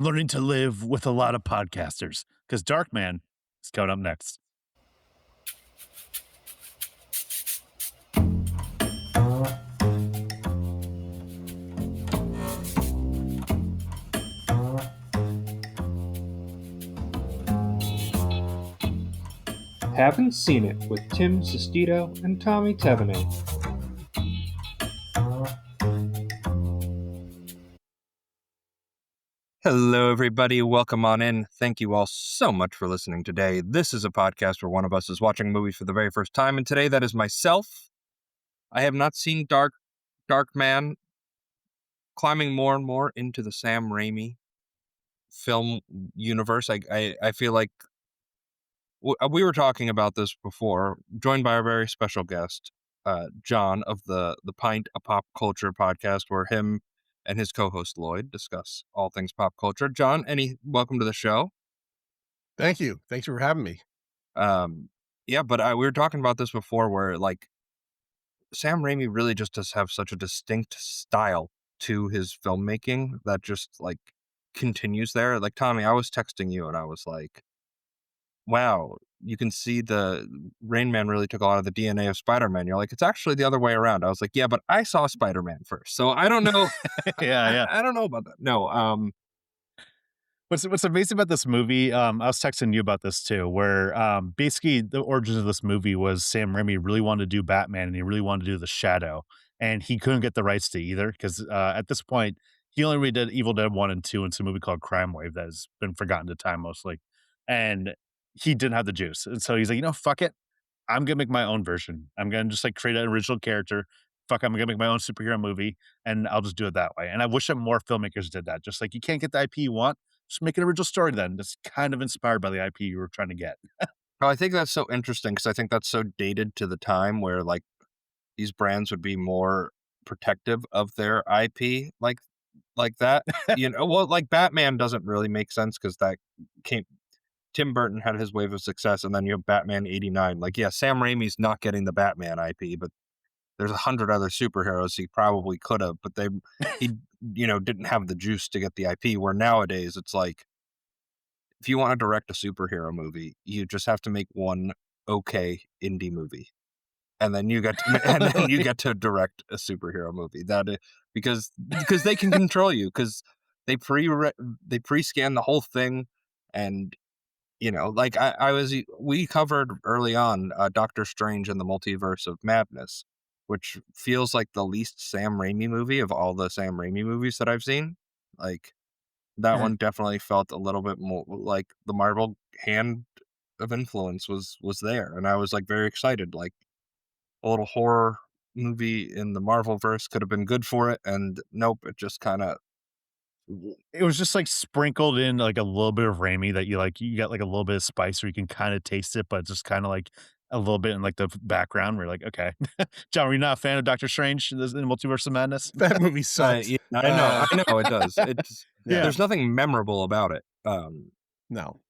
learning to live with a lot of podcasters because Darkman is coming up next. Haven't Seen It with Tim Sestito and Tommy Tevenet. Hello, everybody. Welcome on in. Thank you all so much for listening today. This is a podcast where one of us is watching movies for the very first time, and today that is myself. I have not seen Darkman, climbing more and more into the Sam Raimi film universe. I feel like we were talking about this before, joined by our very special guest, John of the Pint, a pop culture podcast where him and his co-host Lloyd discuss all things pop culture. John, welcome to the show. Thank you. Thanks for having me. Yeah, but we were talking about this before where like Sam Raimi really just does have such a distinct style to his filmmaking that just like continues there. Like Tommy, I was texting you and I was like, wow, you can see the Rain Man really took a lot of the DNA of Spider-Man. You're like, it's actually the other way around. I was like, yeah, but I saw Spider-Man first. So I don't know. Yeah. I don't know about that. No. What's amazing about this movie, I was texting you about this too, where basically the origins of this movie was Sam Raimi really wanted to do Batman and he really wanted to do The Shadow, and he couldn't get the rights to either because at this point he only really did Evil Dead 1 and 2 and some movie called Crime Wave that has been forgotten to time mostly, and he didn't have the juice, and so he's like, fuck it, I'm gonna make my own version. I'm gonna just like create an original character. Fuck, I'm gonna make my own superhero movie, and I'll just do it that way. And I wish that more filmmakers did that. Just like you can't get the IP you want, just make an original story then. That's kind of inspired by the IP you were trying to get. I think that's so interesting because I think that's so dated to the time where like these brands would be more protective of their IP like that. Well, like Batman doesn't really make sense because that came. Tim Burton had his wave of success, and then you have Batman 89. Like, yeah, Sam Raimi's not getting the Batman IP, but there's 100 other superheroes he probably could have, but he didn't have the juice to get the IP, where nowadays it's like, if you want to direct a superhero movie, you just have to make one okay indie movie. And then you get to direct a superhero movie because they can control you because they pre-scan the whole thing. And like we covered early on Doctor Strange and the Multiverse of Madness, which feels like the least Sam Raimi movie of all the Sam Raimi movies that I've seen. Like that one definitely felt a little bit more like the Marvel hand of influence was there, and I was like very excited. Like a little horror movie in the Marvel verse could have been good for it, and nope, it just kind of. It was just like sprinkled in like a little bit of Raimi that you got like a little bit of spice where you can kind of taste it, but just kind of like a little bit in like the background where you're like, okay. John, were you not a fan of Doctor Strange in the Multiverse of Madness? That movie sucks. Yeah, I know it does. It's There's nothing memorable about it. No.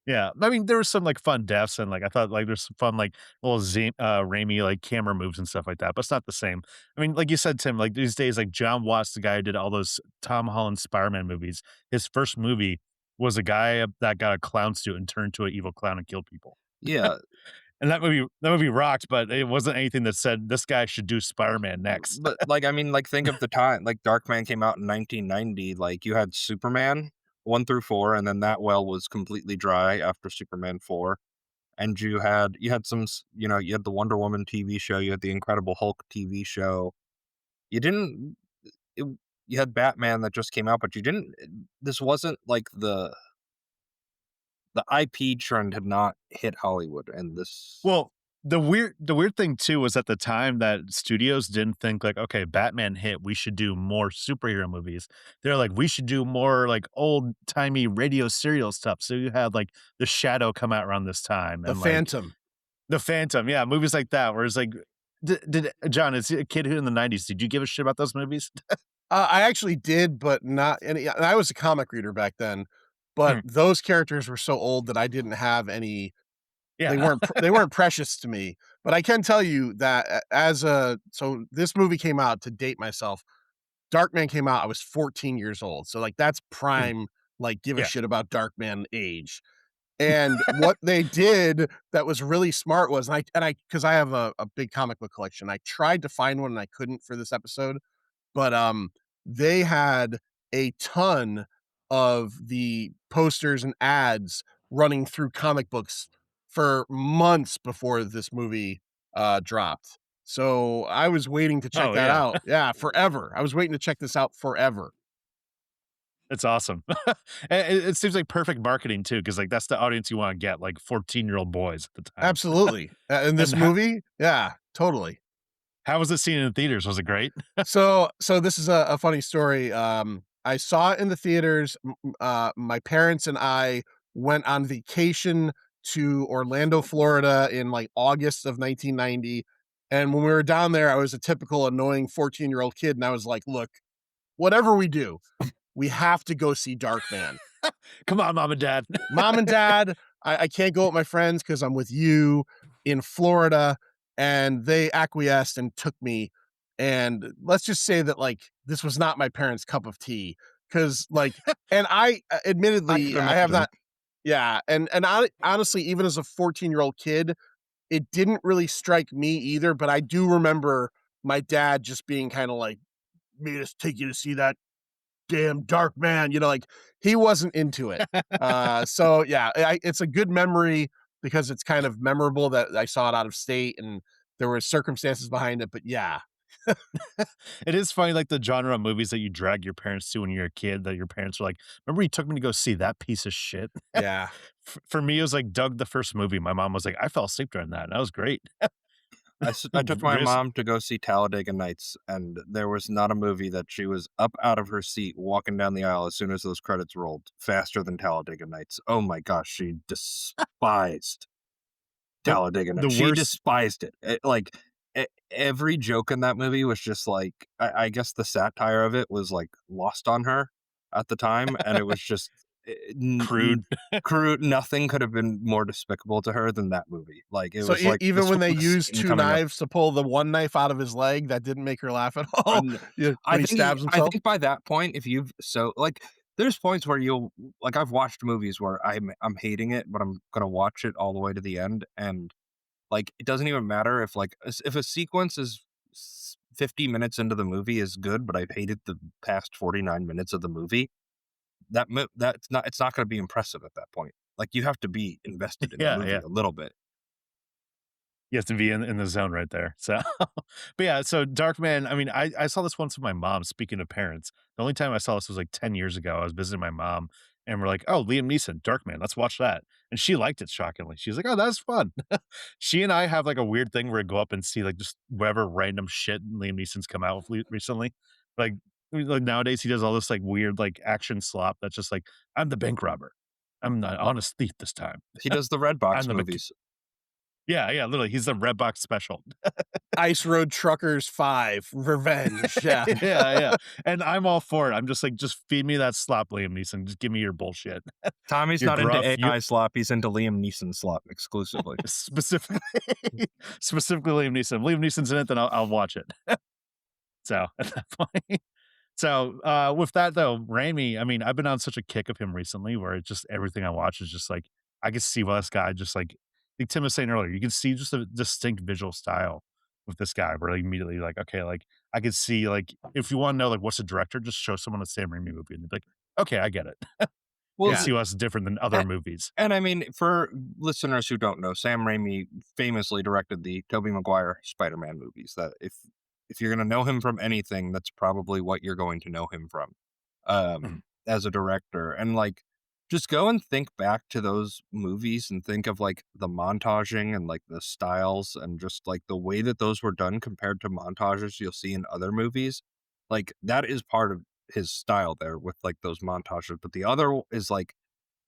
Yeah, I mean, there was some like fun deaths and like I thought like there's some fun like little Raimi like camera moves and stuff like that, but it's not the same. I mean, like you said, Tim, like these days, like John Watts, the guy who did all those Tom Holland Spider-Man movies, his first movie was a guy that got a clown suit and turned to an evil clown and killed people. Yeah. And that movie rocked, but it wasn't anything that said this guy should do Spider-Man next. But like, I mean, like think of the time, like Darkman came out in 1990, like you had Superman 1 through 4, and then that well was completely dry after Superman 4. And you had some, you had the Wonder Woman TV show, you had the Incredible Hulk TV show. You didn't, you had Batman that just came out, but this wasn't like the IP trend had not hit Hollywood, and this. Well, the weird thing too was at the time that studios didn't think like, okay, Batman hit, we should do more superhero movies. They're like, we should do more like old timey radio serial stuff. So you had like The Shadow come out around this time, The and Phantom. The Phantom, yeah, movies like that. Where it's like, did John, as a kid who in the '90s, did you give a shit about those movies? I actually did, but not any. And I was a comic reader back then, but those characters were so old that I didn't have any. Yeah, They weren't precious to me. But I can tell you that so this movie came out, to date myself. Darkman came out, I was 14 years old. So like that's prime like, give a Yeah. shit about Darkman age. And what they did that was really smart was, because I have a big comic book collection. I tried to find one and I couldn't for this episode, but, they had a ton of the posters and ads running through comic books for months before this movie, dropped. So, I was waiting to check Oh, that yeah. out. Yeah, forever. I was waiting to check this out forever. It's awesome. It seems like perfect marketing too, because like, that's the audience you wanna get, like 14-year-old boys at the time. Absolutely. In this And how movie? Yeah, totally. how was it seen in theaters? Was it great? So this is a funny story. I saw it in the theaters. My parents and I went on vacation to Orlando, Florida in like August of 1990. And when we were down there, I was a typical annoying 14-year-old kid. And I was like, look, whatever we do, we have to go see Darkman. Come on, mom and dad. Mom and dad, I can't go with my friends because I'm with you in Florida. And they acquiesced and took me. And let's just say that, like, this was not my parents' cup of tea. Cause, like, and I I could admittedly, I have imagine. not, yeah. And I honestly, even as a 14-year-old kid, it didn't really strike me either. But I do remember my dad just being kind of like, made us take you to see that damn dark man, like he wasn't into it. So yeah, it's a good memory because it's kind of memorable that I saw it out of state and there were circumstances behind it. But yeah, It is funny, like, the genre of movies that you drag your parents to when you're a kid that your parents were like, "Remember you took me to go see that piece of shit?" yeah. For me, it was like Doug, the first movie. My mom was like, "I fell asleep during that, and that was great." I took my Riz mom to go see Talladega Nights, and there was not a movie that she was up out of her seat walking down the aisle as soon as those credits rolled faster than Talladega Nights. Oh my gosh, she despised the Talladega the Nights. She worst despised it. Every joke in that movie was just like I guess the satire of it was like lost on her at the time, and it was just crude. crude. Nothing could have been more despicable to her than that movie. Like it So was like the even when they sweetest used scene two coming up. knives to pull the one knife out of his leg, that didn't make her laugh at all. And Yeah, when he stabs I himself. think by that point, if you've like there's points where you'll like I've watched movies where I'm hating it, but I'm gonna watch it all the way to the end, and like it doesn't even matter if like if a sequence is 50 minutes into the movie is good, but I've hated the past 49 minutes of the movie. That's not it's not gonna be impressive at that point. Like you have to be invested in the Yeah, movie yeah. a little bit. You have to be in the zone right there. So, but yeah, so Darkman, I mean, I saw this once with my mom, speaking of parents. The only time I saw this was like 10 years ago. I was visiting my mom and we're like, "Oh, Liam Neeson, Darkman, let's watch that." And she liked it shockingly. She was like, "Oh, that's fun." She and I have like a weird thing where we go up and see like just whatever random shit Liam Neeson's come out with recently. Like, like nowadays he does all this like weird like action slop that's just like, "I'm the bank robber. I'm the honest thief this time. He does the I'm Redbox the movies. yeah, yeah, literally, he's the Redbox special. Ice Road Truckers 5, Revenge. Yeah. Yeah, yeah, and I'm all for it. I'm just like, "Just feed me that slop, Liam Neeson. Just give me your bullshit. Tommy's You're not into gruff, you AI slop, he's into Liam Neeson slop exclusively. specifically specifically Liam Neeson. If Liam Neeson's in it, then I'll watch it." So, at that point with that though, Raimi, I mean, I've been on such a kick of him recently where it's just everything I watch is just like, I can see why this guy just like Tim was saying earlier, you can see just a distinct visual style with this guy where like immediately like, okay, like I could see like if you want to know like what's the director, just show someone a Sam Raimi movie and they'd be like, okay, I get it. You Well, can Yeah. see why it's different than other a movies. and I mean, for listeners who don't know, Sam Raimi famously directed the Tobey Maguire Spider-Man movies. That if you're gonna know him from anything, that's probably what you're going to know him from, Mhm. as a director. And, like, just go and think back to those movies and think of, like, the montaging and, like, the styles and just, like, the way that those were done compared to montages you'll see in other movies. Like, that is part of his style there with, like, those montages, but the other is, like,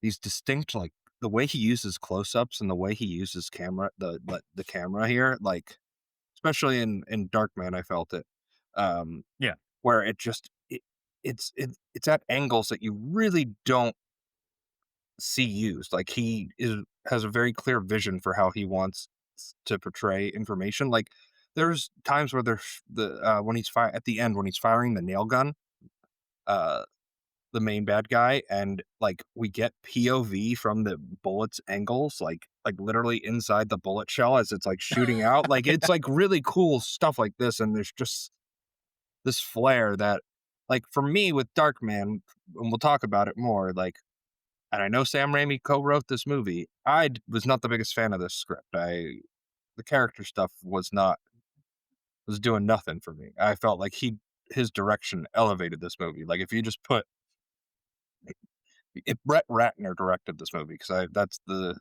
these distinct, like, the way he uses close-ups and the way he uses the camera here, like, especially in Darkman, I felt it, um, Yeah. where it's at angles that you really don't see used. Like, he has a very clear vision for how he wants to portray information. Like, there's times where there's when he's at the end when he's firing the nail gun, uh the main bad guy, and like we get POV from the bullet's angles, like literally inside the bullet shell as it's like shooting out. Like it's like really cool stuff like this, and there's just this flair that, like for me with Darkman, and we'll talk about it more. Like, and I know Sam Raimi co-wrote this movie. Was not the biggest fan of this script. The character stuff was doing nothing for me. I felt like his direction elevated this movie. Like if you just put if Brett Ratner directed this movie, because I that's the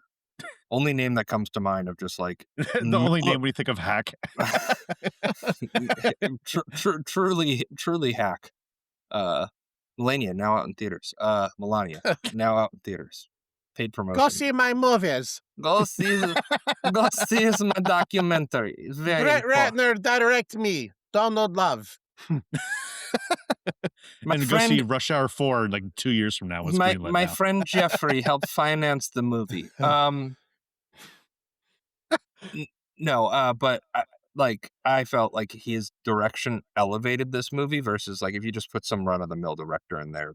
only name that comes to mind of just like The only name when you think of hack. truly hack. Melania now out in theaters. Melania now out in theaters. Paid Go promotion. see my movies. Go see go see my documentary. It's very Brett important. Ratner, direct me. Donald Love. My And go see friend Rush Hour 4 like 2 years from now. It's greenlit my now. friend Jeffrey helped finance the movie. No, but I felt like his direction elevated this movie versus like if you just put some run of the mill director in there.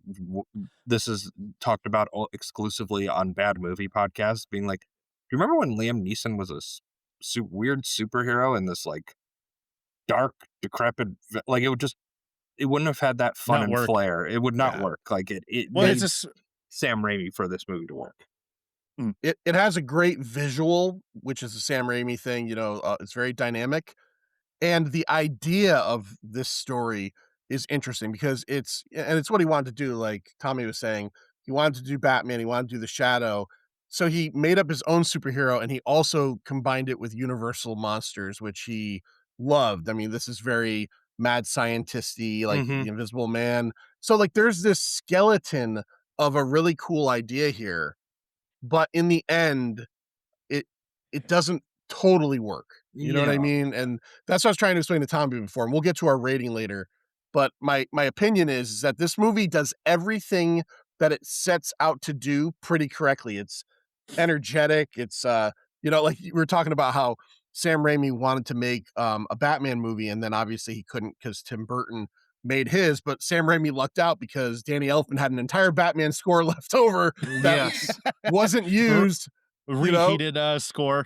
This is talked about exclusively on bad movie podcasts, being like, do you remember when Liam Neeson was a weird superhero in this like dark, decrepit, like it wouldn't have had that fun Not and work. flair. It would not Yeah. work. Like it Well, made it's just Sam Raimi for this movie to work. It has a great visual, which is a Sam Raimi thing, it's very dynamic. And the idea of this story is interesting because it's what he wanted to do, like Tommy was saying. He wanted to do Batman, he wanted to do the Shadow. So he made up his own superhero and he also combined it with universal monsters, which he loved. I mean, this is very mad scientist-y, like Mhm. the Invisible Man. So like there's this skeleton of a really cool idea here, but in the end, it it doesn't totally work. You know what I Yeah. mean? And that's what I was trying to explain to Tommy before, and we'll get to our rating later. But my opinion is that this movie does everything that it sets out to do pretty correctly. It's energetic. It's like we were talking about how Sam Raimi wanted to make a Batman movie, and then obviously he couldn't because Tim Burton made his. But Sam Raimi lucked out because Danny Elfman had an entire Batman score left over that Yes. wasn't used. You know, reheated score.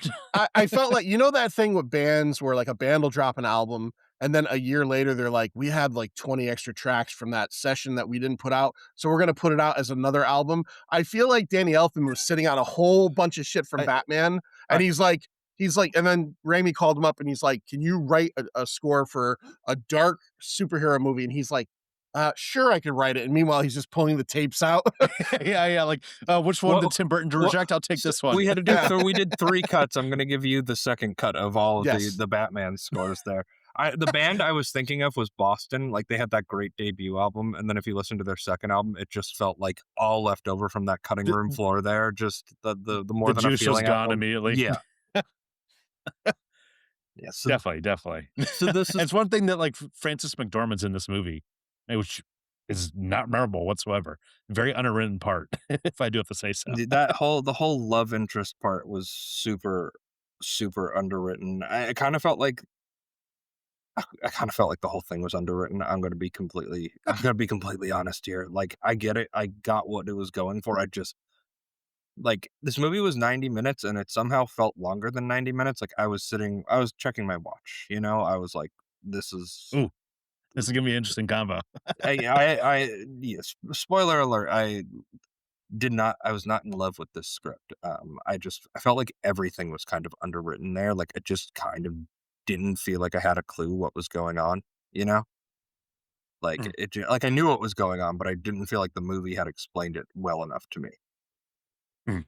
I felt like that thing with bands where like a band will drop an album and then a year later they're like, we had like 20 extra tracks from that session that we didn't put out, so we're gonna put it out as another album. I feel like Danny Elfman was sitting on a whole bunch of shit from I Batman, I and he's like, and then Raimi called him up and he's like, can you write a score for a dark superhero movie? And he's like, sure, I can write it. And meanwhile, he's just pulling the tapes out. Yeah. Like, which one Well did Tim Burton well, reject? I'll take so this one. we had to do Yeah. we did 3 cuts. I'm gonna give you the second cut of all of Yes. the Batman scores there. The band I was thinking of was Boston. Like, they had that great debut album, and then if you listen to their second album, it just felt like all left over from that cutting The room floor there, just the More The Than a juice was Feeling gone album. immediately. Yeah. Yeah, Definitely. so this is It's one thing that like Francis McDormand's in this movie, which is not memorable whatsoever. Very underwritten part, if I do have to say so. the whole love interest part was super, super underwritten. I kinda felt like the whole thing was underwritten. I'm gonna be completely honest here. Like, I get it. I got what it was going for. I just like this movie was 90 minutes and it somehow felt longer than 90 minutes. Like I was checking my watch, I was like, this is Ooh, this is gonna be an interesting combo. yes, spoiler alert, I was not in love with this script. I felt like everything was kind of underwritten there. Like it just kind of didn't feel like I had a clue what was going on, you know? Like Mm, like I knew what was going on, but I didn't feel like the movie had explained it well enough to me. mm,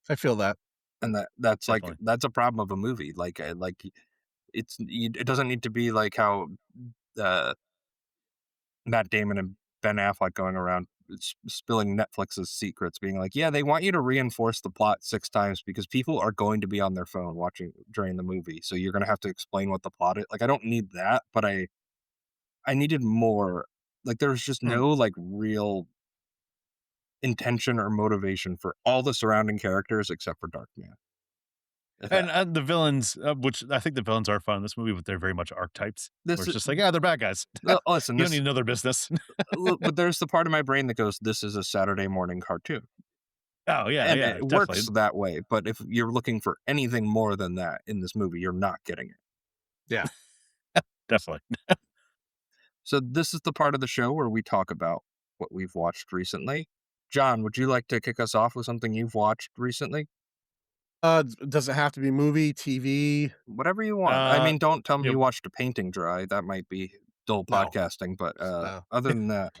I feel that. And that's like definitely. that's a problem of a movie. It doesn't need to be like how uh, Matt Damon and Ben Affleck going around spilling Netflix's secrets, being like, yeah, they want you to reinforce the plot 6 times because people are going to be on their phone watching during the movie, so you're going to have to explain what the plot is. Like, I don't need that, but I needed more. Like, there was just Mm. no like real intention or motivation for all the surrounding characters except for Darkman. And the villains, which I think the villains are fun in this movie, but they're very much archetypes, where This it's is just like, "Yeah, they're bad guys." listen, You don't need this to know their business. but there's the part of my brain that goes, "This is a Saturday morning cartoon." Oh, yeah, And yeah, it works definitely. that way, but if you're looking for anything more than that in this movie, you're not getting it. Yeah. Definitely. So this is the part of the show where we talk about what we've watched recently. John, would you like to kick us off with something you've watched recently? Does it have to be movie, TV? Whatever you want. I Uh, mean, don't tell me yep. you watched a painting dry. That might be dull No, podcasting, but no. other than that,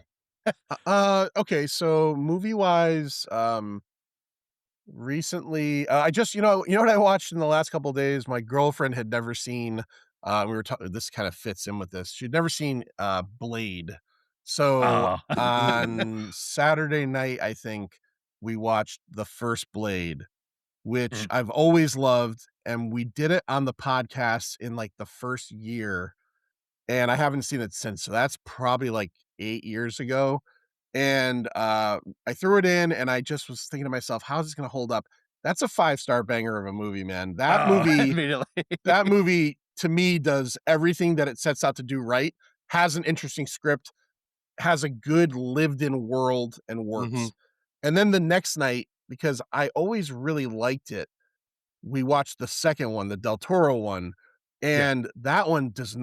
Okay, so movie-wise, recently, I just you know what I watched in the last couple of days? My girlfriend had never seen, we were talking. This kind of fits in with this. She'd never seen, Blade. So, Aw. ooh, on Saturday night, I think, we watched the first Blade, which Mhm. I've always loved, and we did it on the podcast in, like, the first year, and I haven't seen it since, so that's probably, like, 8 years ago, and, I threw it in, and I just was thinking to myself, "How's this gonna hold up?" That's a five-star banger of a movie, man. Oh, immediately. That movie, to me, does everything that it sets out to do right, has an interesting script, has a good lived-in world, and mhm, works. And then the next night, because I always really liked it, we watched the second one, the Del Toro one, Yeah. and that one does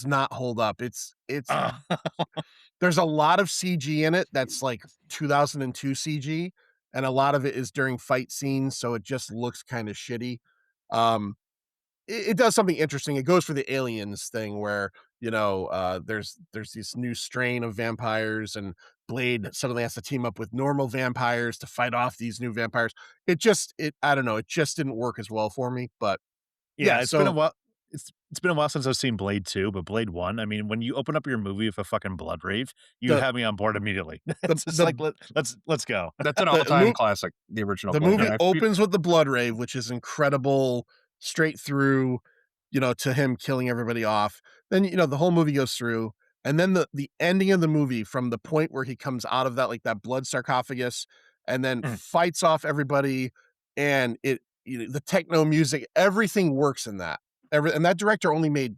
not hold up. It's Oh. there's a lot of CG in it that's like 2002 CG, and a lot of it is during fight scenes, so it just looks kinda shitty. Um, it does something interesting. It goes for the aliens thing where, there's this new strain of vampires, and Blade suddenly has to team up with normal vampires to fight off these new vampires. It I don't know, it just didn't work as well for me, but yeah, Yeah, it's been a so while. It's been a while since I've seen Blade 2, but Blade 1, I mean, when you open up your movie with a fucking blood rave, you the have me on board immediately. the It's just the like, let's go. that's an the all-time mo classic, the original the Blade movie Runner. opens with the blood rave, which is incredible, straight through, to him killing everybody off. Then, the whole movie goes through, and then the ending of the movie from the point where he comes out of that, like, that blood sarcophagus and then Mm. fights off everybody, and the techno music, everything works in that. And that director only made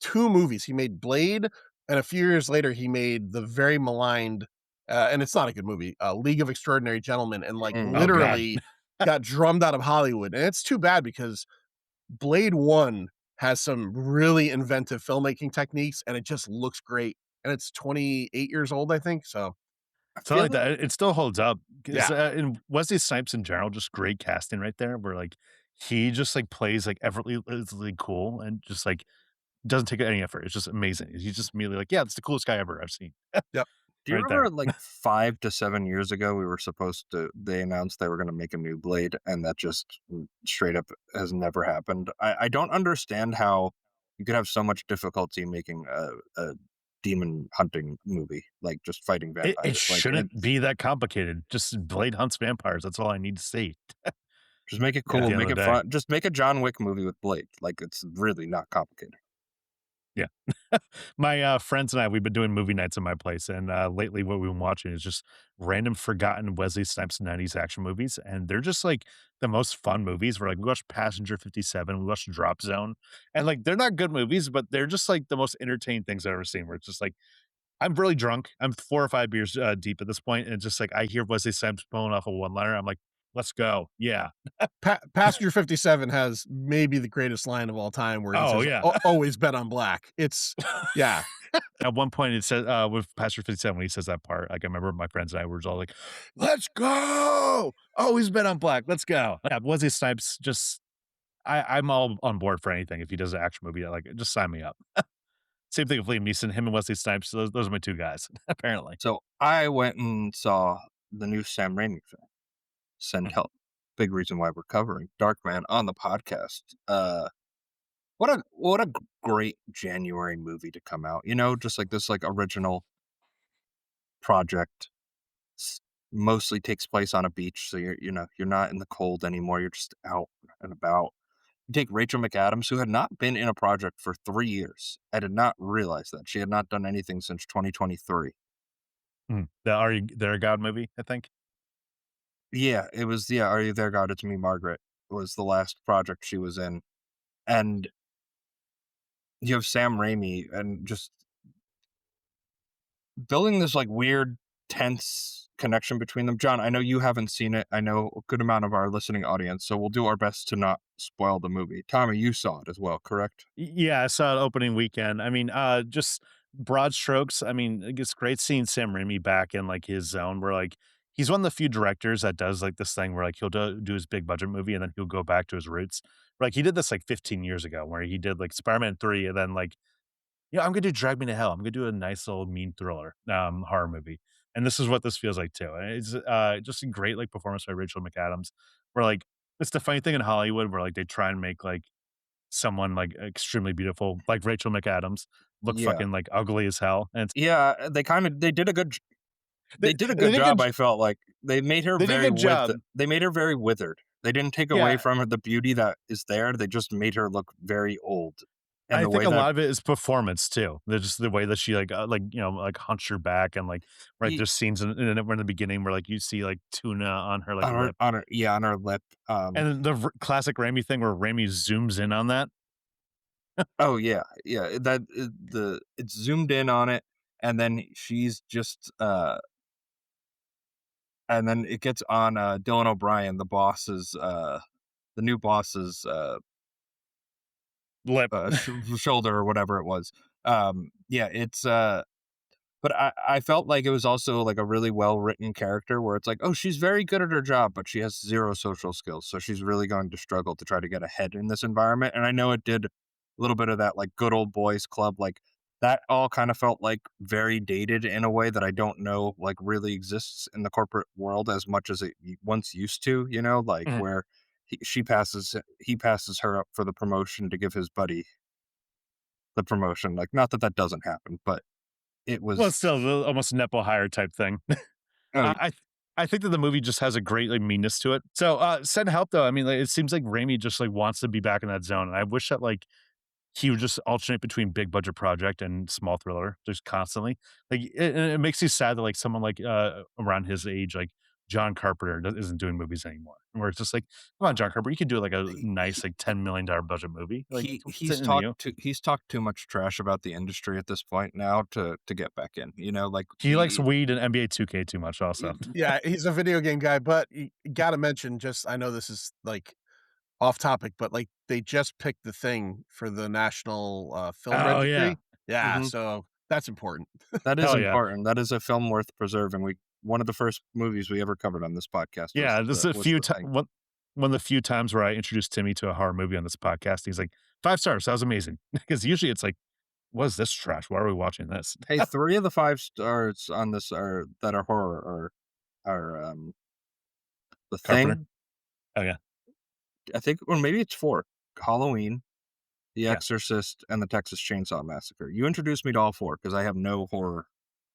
2 movies. He made Blade, and a few years later, he made the very maligned, and it's not a good movie, League of Extraordinary Gentlemen, and, like, Mm, Oh god. literally got drummed out of Hollywood, and it's too bad because Blade 1 has some really inventive filmmaking techniques, and it just looks great, and it's 28 years old, I think, so I Something feel like like that, it still holds up 'cause, yeah. and Wesley Snipes in general, just great casting right there, where, like, he just, like, plays, like, effortlessly cool and just, like, doesn't take any effort. It's just amazing. He's just immediately like, "Yeah, it's the coolest guy ever I've seen." Yep. do you Right there. remember, like, 5 to 7 years ago, they announced they were gonna make a new Blade, and that just straight up has never happened. I don't understand how you could have so much difficulty making a demon hunting movie, like, just fighting It vampires, like, shouldn't it's be that complicated. Just Blade hunts vampires, that's all I need to see just make it at cool, the end make of it the day. fun, just make a John Wick movie with Blade, like, it's really not complicated. Yeah. My, friends and I, we've been doing movie nights in my place, and, lately what we've been watching is just random forgotten Wesley Snipes '90s action movies, and they're just, like, the most fun movies where, like, we watched Passenger 57, we watched Drop Zone, and, like, they're not good movies, but they're just, like, the most entertaining things I've ever seen, where it's just, like, I'm really drunk, I'm 4 or 5 beers, deep at this point, and it's just, like, I hear Wesley Snipes pulling off a one-liner, I'm like, "Let's go. Yeah." Passenger 57 has maybe the greatest line of all time where he Oh, says, yeah. Always bet on black." It's yeah. At one point, it says, with Pastor 57, when he says that part, like, I remember my friends and I were all like, "Let's go! Oh, he's been on black. Let's go." Yeah, Wesley Snipes just I'm all on board for anything if he does an action movie, like, just sign me up. Same thing with Liam Neeson, him and Wesley Snipes, those are my 2 guys, apparently. So, I went and saw the new Sam Raimi film, Mm. Send Help. Big reason why we're covering Darkman on the podcast. What a great January movie to come out, just like this, like, original project. S Mostly takes place on a beach, so you're not in the cold anymore, you're just out and about. You take Rachel McAdams, who had not been in a project for 3 years. I did not realize that. She had not done anything since 2023. Mm. The Are You There God movie, I think? Yeah, it was, yeah, Are You There, God? It's Me, Margaret. was the last project she was in, and you have Sam Raimi and just building this like weird, tense connection between them. John, I know you haven't seen it. I know a good amount of our listening audience, so we'll do our best to not spoil the movie. Tommy, you saw it as well, correct? Yeah, I saw it opening weekend. I mean, just broad strokes. I mean, it's great seeing Sam Raimi back in like his zone where like he's one of the few directors that does like this thing where like he'll do his big budget movie and then he'll go back to his roots. Like he did this like 15 years ago where he did like Spider-Man 3 and then like, yeah, I'm gonna do Drag Me to Hell. I'm gonna do a nice little mean thriller horror movie. And this is what this feels like too. And it's just a great like performance by Rachel McAdams where like it's the funny thing in Hollywood where like they try and make like someone, like, extremely beautiful, like Rachel McAdams, look Yeah. fucking, like, ugly as hell, and it's Yeah, they did a they they did a they good did a good job, j I felt like. they did a good job. They made her very withered. They didn't take away Yeah, from her the beauty that is there, they just made her look very old. And I the think way a that lot of it is performance too. They're just the way that she, like, you know, like, hunched her back and, like, right, e there's scenes in the beginning where, like, you see, like, tuna on her, like, lip, on her lip, and then the r classic Raimi thing where Raimi zooms in on that. oh, yeah, yeah, it's zoomed in on it, and then she's just, and then it gets on, Dylan O'Brien, the new boss's, Lip. shoulder or whatever it was. Yeah, but I felt like it was also like a really well written character where it's like, oh, she's very good at her job, but she has zero social skills. So she's really going to struggle to try to get ahead in this environment. And I know it did a little bit of that like good old boys club, like that all kind of felt like very dated in a way that I don't know like really exists in the corporate world as much as it once used to, like Mhm. where he passes her up for the promotion to give his buddy the promotion. Like, not that that doesn't happen, but it Well, was, it's still almost Nepo hire type thing. oh, I I think that the movie just has a great, like, meanness to it. So, send help though, I mean, like, it seems like Raimi just, like, wants to be back in that zone, and I wish that, like, he would just alternate between big budget project and small thriller just constantly. Like, it makes you sad that, like, someone like, around his age, like, John Carpenter isn't doing movies anymore, where it's just like, "Come on, John Carpenter, you could do, like, a nice, like, $10 million budget movie." Like, what's in you? he's talked too much trash about the industry at this point now to get back in, like, He likes weed and NBA 2K too much also. Yeah, he's a video game guy, but you gotta mention just I know this is, like, off topic, but, like, they just picked The Thing for the National, Film Oh, yeah. Registry. Yeah, Mhm. so that's important. That is Hell yeah. important. That is a film worth preserving. One of the first movies we ever covered on this podcast Yeah, this is a was few The ti Thing. one of the few times where I introduced Timmy to a horror movie on this podcast. He's like, "5 stars, that was amazing." Because usually it's like, "What is this trash? Why are we watching this?" Hey, 3 of the 5 stars on this are horror The Carpenter? Thing, Oh, yeah. I think, or maybe it's 4, Halloween, The Yeah. Exorcist, and The Texas Chainsaw Massacre. You introduced me to all 4 because I have no horror.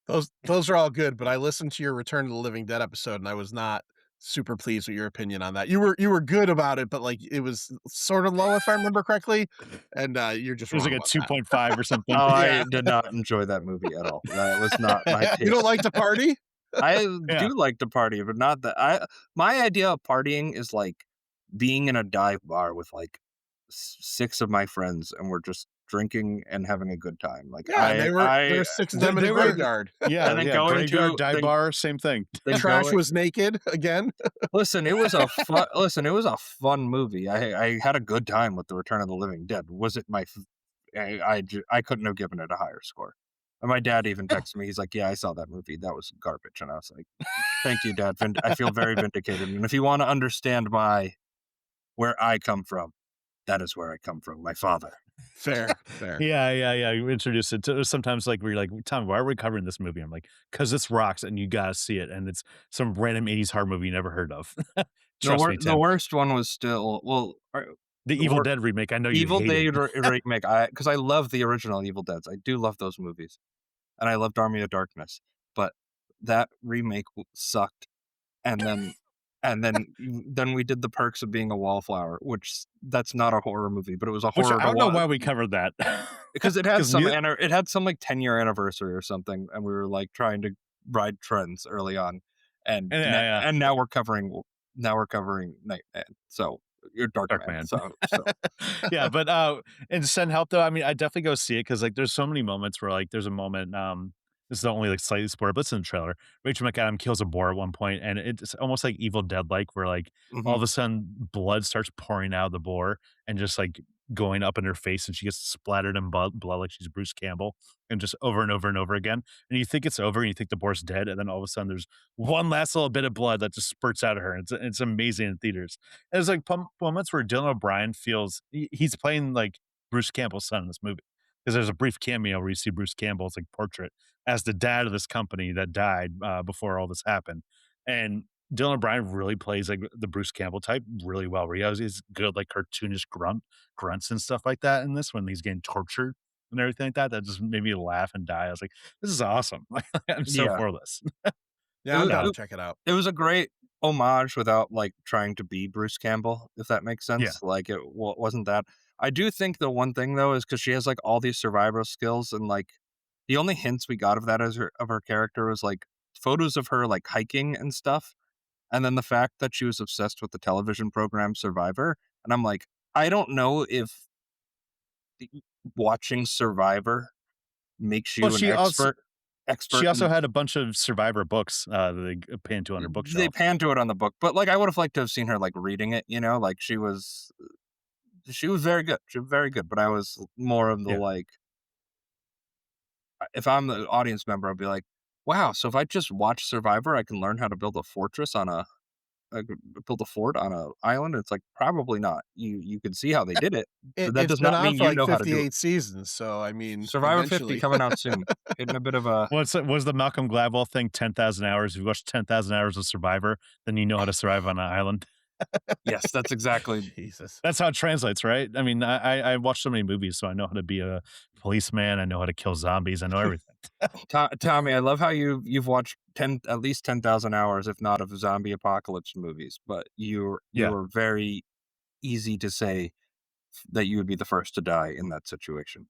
Those are all good, but I listened to your Return of the Living Dead episode, and I was not super pleased with your opinion on that. You were good about it, but, like, it was sort of low, if I remember correctly, and, you're just It was wrong like a about that. 2.5 or something. Oh, I Yeah. did not enjoy that movie at all. That was not my You don't taste. like to party? I Yeah. do like to party, but not that I my idea of partying is, like, being in a dive bar with, like, 6 of my friends, and we're just drinking and having a good time. Like, Yeah, and there were 6 of them in a They were graveyard. yeah, and then yeah, going graveyard, to dive bar, same thing. The then trash going was naked again. listen, it was a fun movie. I had a good time with The Return of the Living Dead. Was it my f I couldn't have given it a higher score. And my dad even texted me, he's like, "Yeah, I saw that movie. That was garbage." And I was like, "Thank you, Dad. I feel very vindicated, and if you wanna understand where I come from, that is where I come from, my father." Fair, fair. Yeah, yeah, yeah, you introduce it to sometimes, like, we're like, "Tommy, why are we covering this movie?" I'm like, "'Cause this rocks and you gotta see it, and it's some random '80s horror movie you never heard of." Trust me, The Tim. worst one was still, well, The the Evil wor Dead remake, I know you Evil hated. Dead remake, because I love the original Evil Deads. I do love those movies, and I loved Army of Darkness, but that remake sucked. And then then we did The Perks of Being a Wallflower, which that's not a horror movie, but it was a Which horror I to don't know watch why we covered that. because Because it had some, like, 10-year anniversary or something, and we were, like, trying to ride trends early on, yeah, yeah. and now we're covering Nightman. So, you're Darkman. Darkman. So Yeah, but, and Send Help though, I mean, I definitely go see it because like, there's so many moments where, like, there's a moment, this is only, like, slightly spoiler, but it's in the trailer. Rachel McAdams kills a boar at one point, and it's almost like Evil Dead-like, where, like, all mhm. of a sudden, blood starts pouring out of the boar and just, like, going up in her face, and she gets splattered in blood like she's Bruce Campbell, and just over and over and over again, and you think it's over, and you think the boar's dead, and then all of a sudden, there's one last little bit of blood that just spurts out of her, it's amazing in theaters. There's, like, moments where Dylan O'Brien feels he's playing, like, Bruce Campbell's son in this movie, because there's a brief cameo where you see Bruce Campbell's, like, portrait as the dad of this company that died, before all this happened, and Dylan O'Brien really plays, like, the Bruce Campbell type really well, where he has these good, like, cartoonish grunts and stuff like that in this when he's getting tortured and everything like that, that just made me laugh and die. I was like, "This is awesome." Like, I'm so Yeah. for this. Yeah, It I'm wa down to it check it out. it was a great homage without, like, trying to be Bruce Campbell, if that makes Yeah. sense. Like, it wasn't that. I do think the one thing, though, is because she has, like, all these survival skills and, like, the only hints we got of that as her character was, like, photos of her, like, hiking and stuff, and then the fact that she was obsessed with the television program Survivor, and I'm like, I don't know if the watching Survivor makes Well, you an she expert also in. had a bunch of Survivor books, that they pinned to on her They bookshelf. pan to it on the book, but, like, I would've liked to have seen her, like, reading it, you know? Like, she was very good. She was very good, but I was more of the, Yeah. like, if I'm the audience member, I'd be like, "Wow, so if I just watch Survivor, I can learn how to build a fortress on a I could build a fort on a island?" It's like, probably not. You can see how they did it, but that It's does been not on mean for you like know how to do it. 58 seasons, so I mean, Survivor 50 eventually. coming out soon. Hitting a bit of a Was the Malcolm Gladwell thing 10,000 hours? If you watch 10,000 hours of Survivor, then you know how to survive on an island. yes, that's exactly. Jesus. That's how it translates, right? I mean, I watch so many movies, so I know how to be a policeman, I know how to kill zombies, I know everything. Tommy, I love how you've watched 10 at least 10,000 hours, if not, of zombie apocalypse movies, but Yeah. you're very easy to say that you would be the first to die in that situation.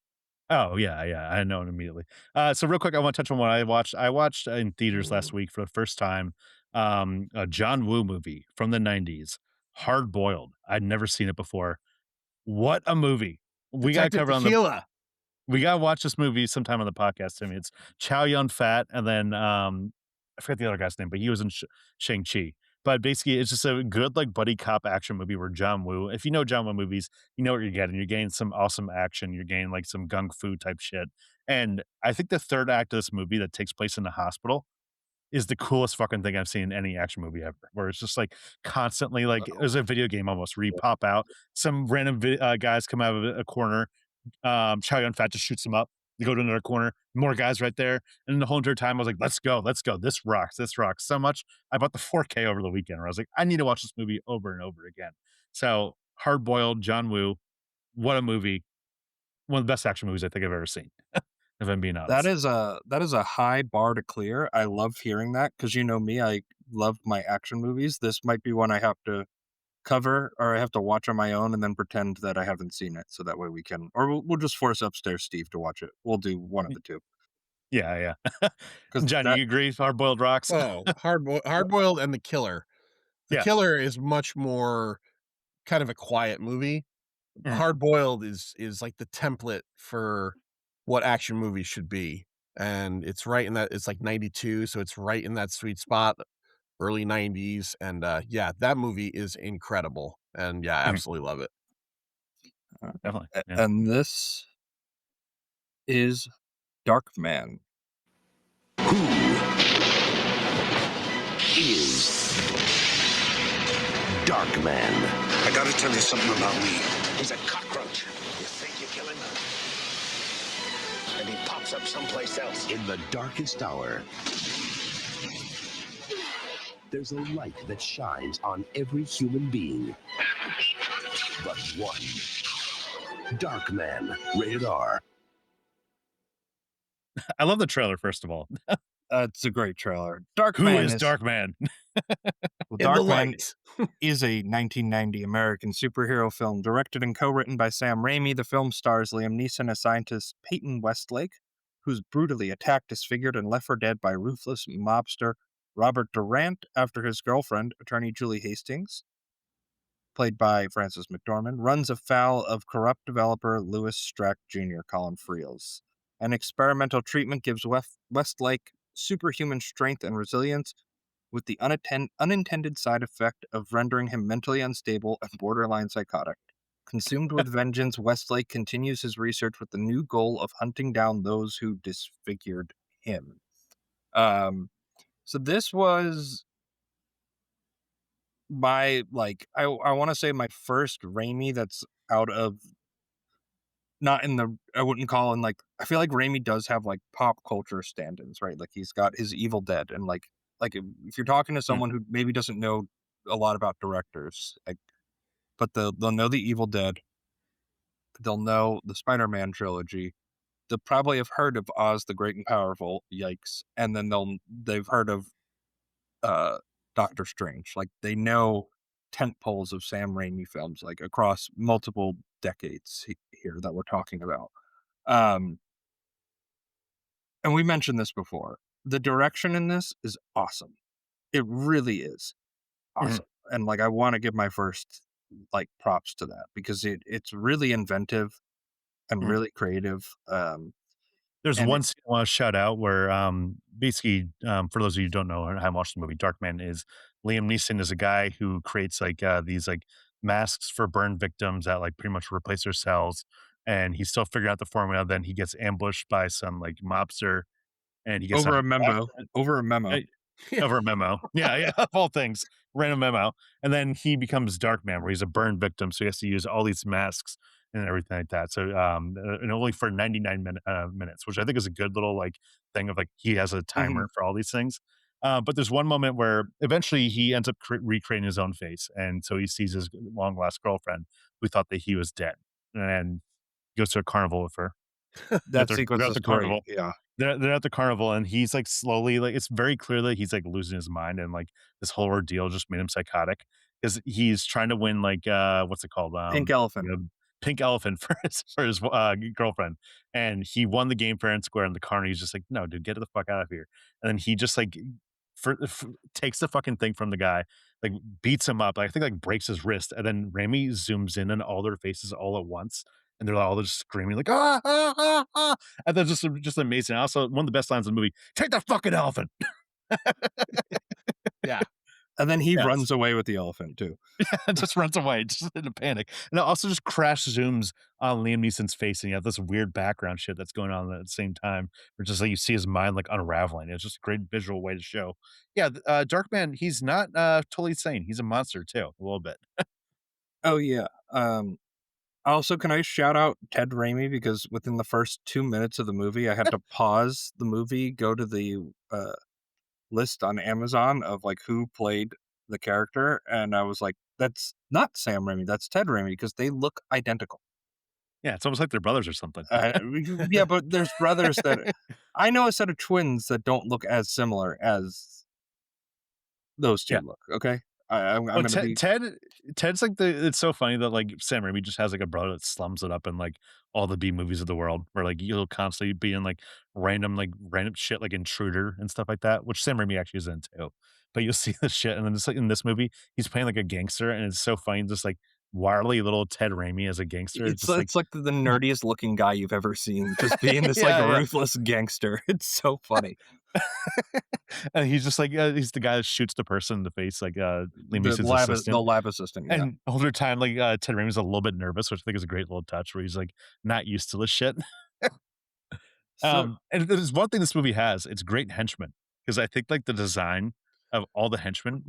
Oh, yeah, yeah, I know it immediately. So real quick, I wanna touch on what I watched. I watched in theaters last week for the first time, a John Woo movie from the '90s, Hard Boiled. I'd never seen it before. What a movie. We gotta Detective cover on the Tequila. We gotta watch this movie sometime on the podcast, I mean, it's Chow Yun-fat, and then, I forget the other guy's name, but he was in Shang-Chi. But basically, it's just a good, like, buddy cop action movie where John Woo if you know John Woo movies, you know what you're getting. You're getting some awesome action, you're getting, like, some gung fu type shit, and I think the 3rd act of this movie that takes place in the hospital is the coolest fucking thing I've seen in any action movie ever, where it's just, like, constantly, like it was a video game almost, where you pop out, some random guys come out of a corner, Chow Yun-fat just shoots him up. You go to another corner, more guys right there, and the whole entire time I was like, let's go, this rocks so much." I bought the 4K over the weekend where I was like, "I need to watch this movie over and over again." So, Hard Boiled, John Woo, what a movie. One of the best action movies I think I've ever seen, if I'm being That honest. is a high bar to clear. I love hearing that because you know me, I love my action movies. This might be one I have to cover or I have to watch on my own and then pretend that I haven't seen it, so that way we can or we'll just force upstairs Steve to watch it. We'll do one of Y the 2 yeah, yeah. because John, that you agree Hard Boiled rocks? Oh, Hard Boiled and The Killer. The Yeah. Killer is much more kind of a quiet movie. Mhm, Hard Boiled is like the template for what action movies should be, and it's right in that it's like 92, so it's right in that sweet spot, early 90s, and, yeah, that movie is incredible, and, yeah, I mhm. absolutely love it. Definitely, yeah. and this is Darkman. Is Darkman. I gotta tell you something about me. He's a cockroach. You think you kill him? And he pops up someplace else. In the darkest hour, there's a light that shines on every human being. But one. Darkman. Rated R. I love the trailer, first of all. It's a great trailer. Who Darkman is is Darkman? well, In the Darkman light. is a 1990 American superhero film directed and co-written by Sam Raimi. The film stars Liam Neeson as scientist Peyton Westlake, who's brutally attacked, disfigured, and left for dead by ruthless mobster Robert Durant after his girlfriend, attorney Julie Hastings, played by Francis McDormand, runs afoul of corrupt developer Louis Streck Jr., Colin Friels. An experimental treatment gives Westlake superhuman strength and resilience, with the unintended side effect of rendering him mentally unstable and borderline psychotic. Consumed with vengeance, Westlake continues his research with the new goal of hunting down those who disfigured him. So this was my I want to say my first Raimi that's out of not in the I wouldn't call in I feel like Raimi does have like pop culture stand-ins, right? Like he's got his Evil Dead and if you're talking to Mm. someone who maybe doesn't know a lot about directors, but they'll know the Evil Dead, they'll know the Spider-Man trilogy, they'll probably have heard of Oz the Great and Powerful, yikes, and then they've heard of uh Doctor Strange. Like they know tent poles of Sam Raimi films like across multiple decades here that we're talking about. Um and we mentioned this before. The direction in this is awesome. It really is Mhm. awesome. And I want to give my first props to that because it's really inventive and Mhm. really creative. There's And one it, scene I wanna shout out where, basically, for those of you who don't know or haven't watched the movie, Darkman is Liam Neeson is a guy who creates, these, masks for burn victims that, pretty much replace their cells, and he's still figuring out the formula, then he gets ambushed by some, mobster, and he gets a over a memo. Yeah. over a memo. Yeah, yeah, of all things, random memo. And then he becomes Darkman, where he's a burn victim, so he has to use all these masks and everything like that. So, and only for 99 minutes, which I think is a good little thing of he has a Mhm. timer for all these things. But there's one moment where eventually he ends up recreating his own face, and so he sees his long lost girlfriend who thought that he was dead, and goes to a carnival with her. That They're sequence at is the great. carnival, Yeah. they're at the carnival, and he's, slowly it's very clear that he's, losing his mind, and, this whole ordeal just made him psychotic because he's trying to win, what's it called? Pink elephant. Pink elephant for his, girlfriend, and he won the game fair and square, and the carny he's just like, "No, dude, get the fuck out of here." And then he just, takes the fucking thing from the guy, like, beats him up, I think, breaks his wrist, and then Rami zooms in on all their faces all at once, and they're all just screaming like, "Ah, ah, ah, ah." And that's just amazing. Also, one of the best lines in the movie, "Take the fucking elephant." Yeah. And then he Yes. runs away with the elephant too. Just runs away, just in a panic. And it also just crash zooms on Liam Neeson's face, and you have this weird background shit that's going on at the same time, where just you see his mind unraveling. It's just a great visual way to show. Yeah, Darkman, he's not totally sane. He's a monster too, a little bit. Oh yeah. Also, can I shout out Ted Raimi because within the first 2 minutes of the movie, I had to pause the movie, go to the list on Amazon of who played the character, and I was like, "That's not Sam Raimi, that's Ted Raimi," because they look identical. Yeah, it's almost like they're brothers or something. Yeah, but there's brothers that I know a set of twins that don't look as similar as those two Yeah. look. Okay, I'm Well, gonna be Ted's it's so funny that Sam Raimi just has a brother that slums it up in all the B movies of the world, where you'll constantly be in random shit like Intruder and stuff like that, which Sam Raimi actually is in too. But you'll see this shit, and then it's in this movie, he's playing a gangster, and it's so funny, just wily little Ted Raimi as a gangster. It's just it's like the nerdiest looking guy you've ever seen, just being this yeah, yeah. ruthless gangster. It's so funny. And he's just he's the guy that shoots the person in the face, Liam Neeson's The assistant. lab assistant, yeah. And all the time, Ted Raimi's a little bit nervous, which I think is a great little touch where he's not used to this shit. So And there's one thing this movie has, it's great henchmen. Because I think the design of all the henchmen,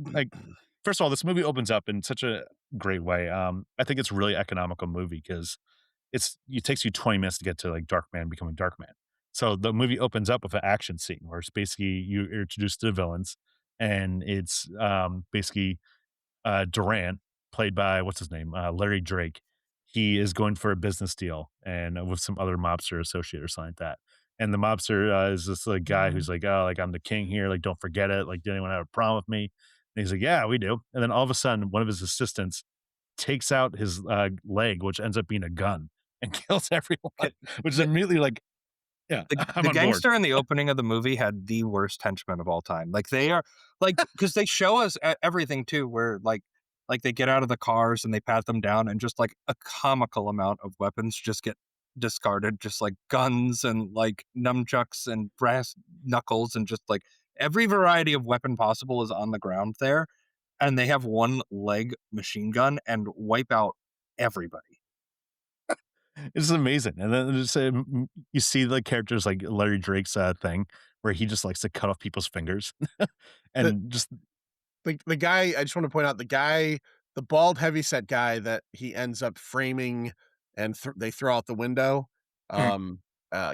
first of all, this movie opens up in such a great way. I think it's a really economical movie because it takes you 20 minutes to get to Darkman becoming Darkman. So the movie opens up with an action scene where it's basically you're introduced to the villains, and it's basically Durant, played by what's his name, Larry Drake. He is going for a business deal and with some other mobster associate or something like that. And the mobster is this guy who's like, "Oh, I'm the king here. Don't forget it. Did anyone have a problem with me?" And he's like, "Yeah, we do." And then all of a sudden, one of his assistants takes out his leg, which ends up being a gun, and kills everyone. Which is the immediately yeah, I'm the on board. gangster in the opening of the movie had the worst henchmen of all time. They are because they show us everything too, where like they get out of the cars and they pat them down, and just like a comical amount of weapons just get discarded, just like guns and like nunchucks and brass knuckles, and just like every variety of weapon possible is on the ground there, and they have one leg machine gun and wipe out everybody. It's amazing, and then just, you see the characters like Larry Drake's, thing, where he just likes to cut off people's fingers, The and just the guy, I just want to point out the guy, the bald heavyset guy that he ends up framing and they throw out the window. Um,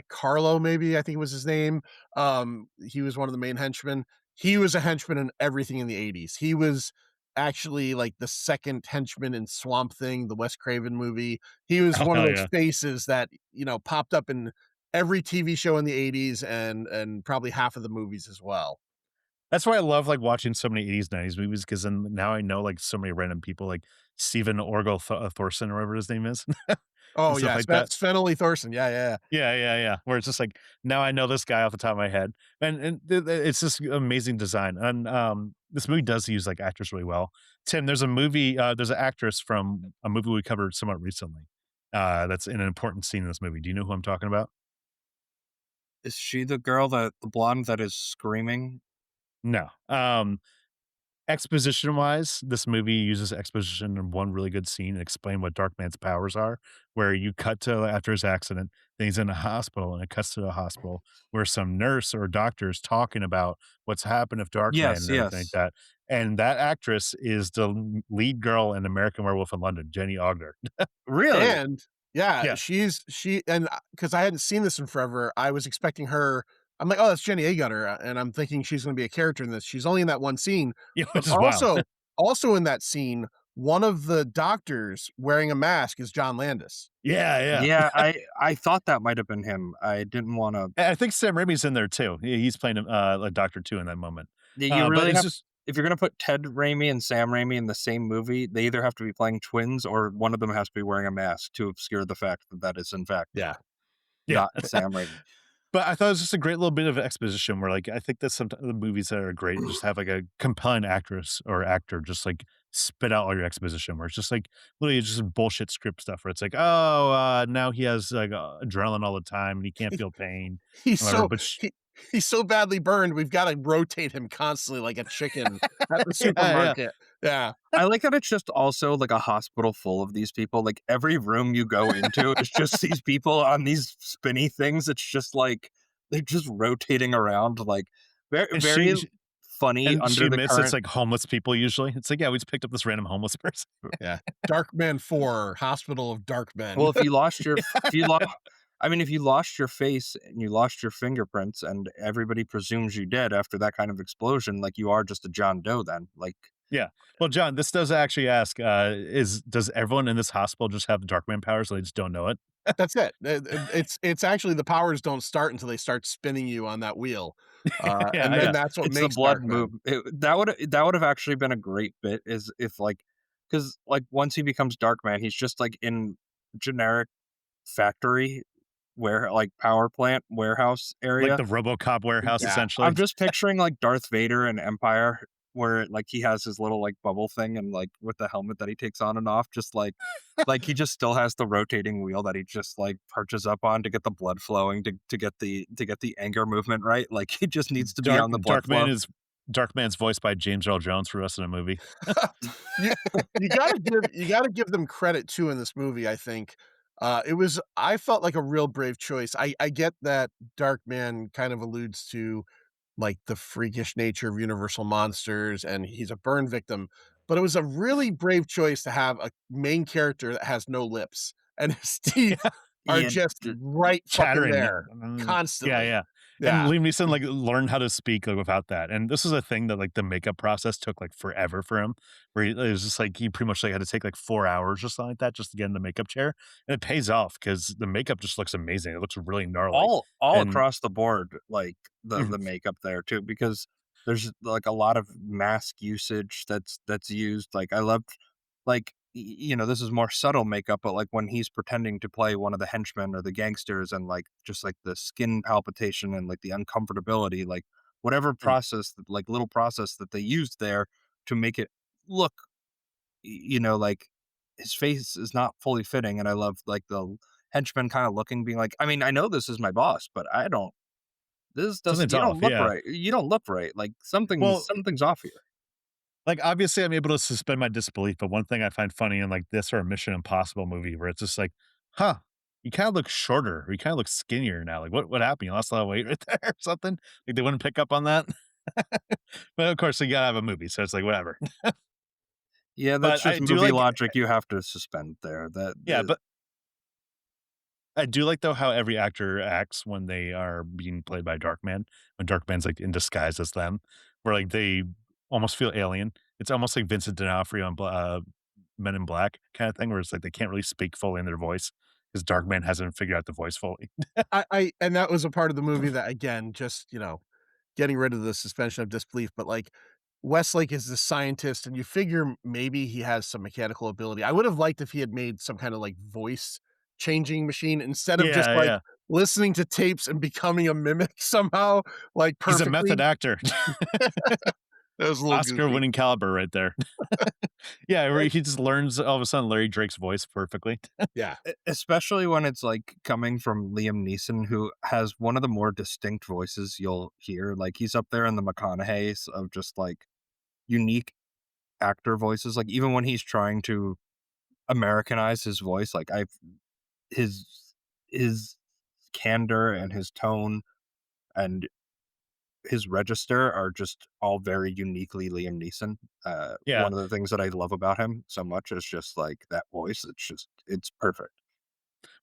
Carlo, maybe I think was his name. He was one of the main henchmen. He was a henchman in everything in the 80s. He was actually like the second henchman in Swamp Thing, the Wes Craven movie. He was oh, one of hell those yeah. faces that, popped up in every TV show in the 80s and probably half of the movies as well. That's why I love, like, watching so many '80s, '90s movies, 'cause then now I know, like, so many random people, like Stephen Orgel Thorson or whatever his name is, and Oh, stuff yeah, like that. Sven Thorson, yeah, yeah, yeah. Yeah, yeah, yeah, where it's just like, now I know this guy off the top of my head, and it's just amazing design, and, this movie does use, like, actors really well. Tim, there's an actress from a movie we covered somewhat recently, that's in an important scene in this movie. Do you know who I'm talking about? Is she the girl that the blonde that is screaming? No. Exposition-wise, this movie uses exposition in one really good scene and explain what Darkman's powers are, where you cut to after his accident, then he's in a hospital, and it cuts to a hospital where some nurse or doctor is talking about what's happened if Darkman Yes, and everything like yes. that, and that actress is the lead girl in American Werewolf in London, Jenny Agutter. Really? And yeah, Yeah. she and because I hadn't seen this in forever, I was expecting her. I'm like, "Oh, that's Jenny Agutter," and I'm thinking she's gonna be a character in this. She's only in that one scene, Yeah, but which is wild. also in that scene, one of the doctors wearing a mask is John Landis. Yeah, yeah. Yeah, I thought that might have been him. I didn't wanna. And I think Sam Raimi's in there too. He's playing, like Doctor 2 in that moment. You But really it's have, just if you're gonna put Ted Raimi and Sam Raimi in the same movie, they either have to be playing twins or one of them has to be wearing a mask to obscure the fact that that is in fact Yeah. yeah. not Sam Raimi. But I thought it was just a great little bit of exposition where, like, I think that sometimes the movies that are great just have, like, a compelling actress or actor just, like, spit out all your exposition where it's just, like, literally just bullshit script stuff where it's like, "Oh, now he has, like, adrenaline all the time, and he can't feel pain," He's whatever, so but sh he's so badly burned, we've gotta rotate him constantly like a chicken at the Yeah, yeah. supermarket. Yeah. I like that it's just also like a hospital full of these people. Like every room you go into is just these people on these spinny things. It's just like they're just rotating around, like very And very she funny and she under the admits it's, current. like, homeless people usually. It's like, "Yeah, we just picked up this random homeless person." Yeah. Darkman 4, Hospital of Dark Men. Well, if you lost your if you lost, I mean, if you lost your face and you lost your fingerprints, and everybody presumes you did after that kind of explosion, like you are just a John Doe. Then, like, Yeah. Well, John, this does actually ask, is does everyone in this hospital just have Darkman powers, so they just don't know it? That's it. It's actually the powers don't start until they start spinning you on that wheel, Yeah, and then yeah. that's what it's the makes blood Darkman. move. That would have actually been a great bit. Is if like, because like once he becomes Darkman, he's just like in generic factory where like power plant warehouse Like area. the RoboCop warehouse, Yeah. essentially. I'm just picturing like Darth Vader in Empire, where like he has his little like bubble thing and like with the helmet that he takes on and off, just like he just still has the rotating wheel that he just like perches up on to get the blood flowing to get the anger movement right. Like he just needs to be on the blood Darkman flow. is Darkman's voiced by James Earl Jones for the rest of the movie. You you gotta give them credit too in this movie, I think. I felt like a real brave choice. I get that Darkman kind of alludes to, like, the freakish nature of Universal monsters, and he's a burn victim, but it was a really brave choice to have a main character that has no lips, and his teeth are Yeah, just d- right fucking Chattering. there, Yeah, constantly. yeah. And Yeah. Liam Neeson, like, learned how to speak, like, without that, and this is a thing that, like, the makeup process took, like, forever for him, where it was just, like, he pretty much, like, had to take, like, 4 hours or something like that just to get in the makeup chair, and it pays off because the makeup just looks amazing. It looks really gnarly, all and across the board, like the makeup there too, because there's like a lot of mask usage that's used. Like I loved, like this is more subtle makeup, but like when he's pretending to play one of the henchmen or the gangsters, and like just like the skin palpitation and like the uncomfortability, like whatever mm, process, like little process that they used there to make it look like his face is not fully fitting, and I love like the henchman kind of looking, being like, I mean, I know this is my boss, but I don't. This doesn't. Something's You don't off, look yeah. right. You don't look right. Like Well, something's off here. like, obviously, I'm able to suspend my disbelief, but one thing I find funny in, like, this or a Mission Impossible movie where it's just like, "Huh, you kinda look shorter, or you kinda look skinnier now, like, what happened? You lost a lot of weight right there or something?" Like, they wouldn't pick up on that? But, of course, you gotta have a movie, so it's like, whatever. Yeah, that's But I just do movie like logic. You have to suspend there. yeah, but I do like, though, how every actor acts when they are being played by Darkman, when Darkman's, like, in disguise as them, where, like, they almost feel alien. It's almost like Vincent D'Onofrio on Men in Black kinda thing, where it's like they can't really speak fully in their voice because Darkman hasn't figured out the voice fully. I and that was a part of the movie that, again, just, getting rid of the suspension of disbelief, but, like, Westlake is the scientist, and you figure maybe he has some mechanical ability. I would have liked if he had made some kinda, like, voice changing machine instead of just, Yeah, like, yeah. listening to tapes and becoming a mimic somehow, like, He's a method perfectly. actor. That was a little goofy. Oscar-winning caliber right there. Yeah, where he just learns all of a sudden Larry Drake's voice perfectly. Yeah. especially when it's like coming from Liam Neeson, who has one of the more distinct voices you'll hear. Like he's up there in the McConaughey's of just like unique actor voices. Like even when he's trying to Americanize his voice, like I've his his candor and his tone and his register are just all very uniquely Liam Neeson. Yeah. One of the things that I love about him so much is just like that voice. It's perfect.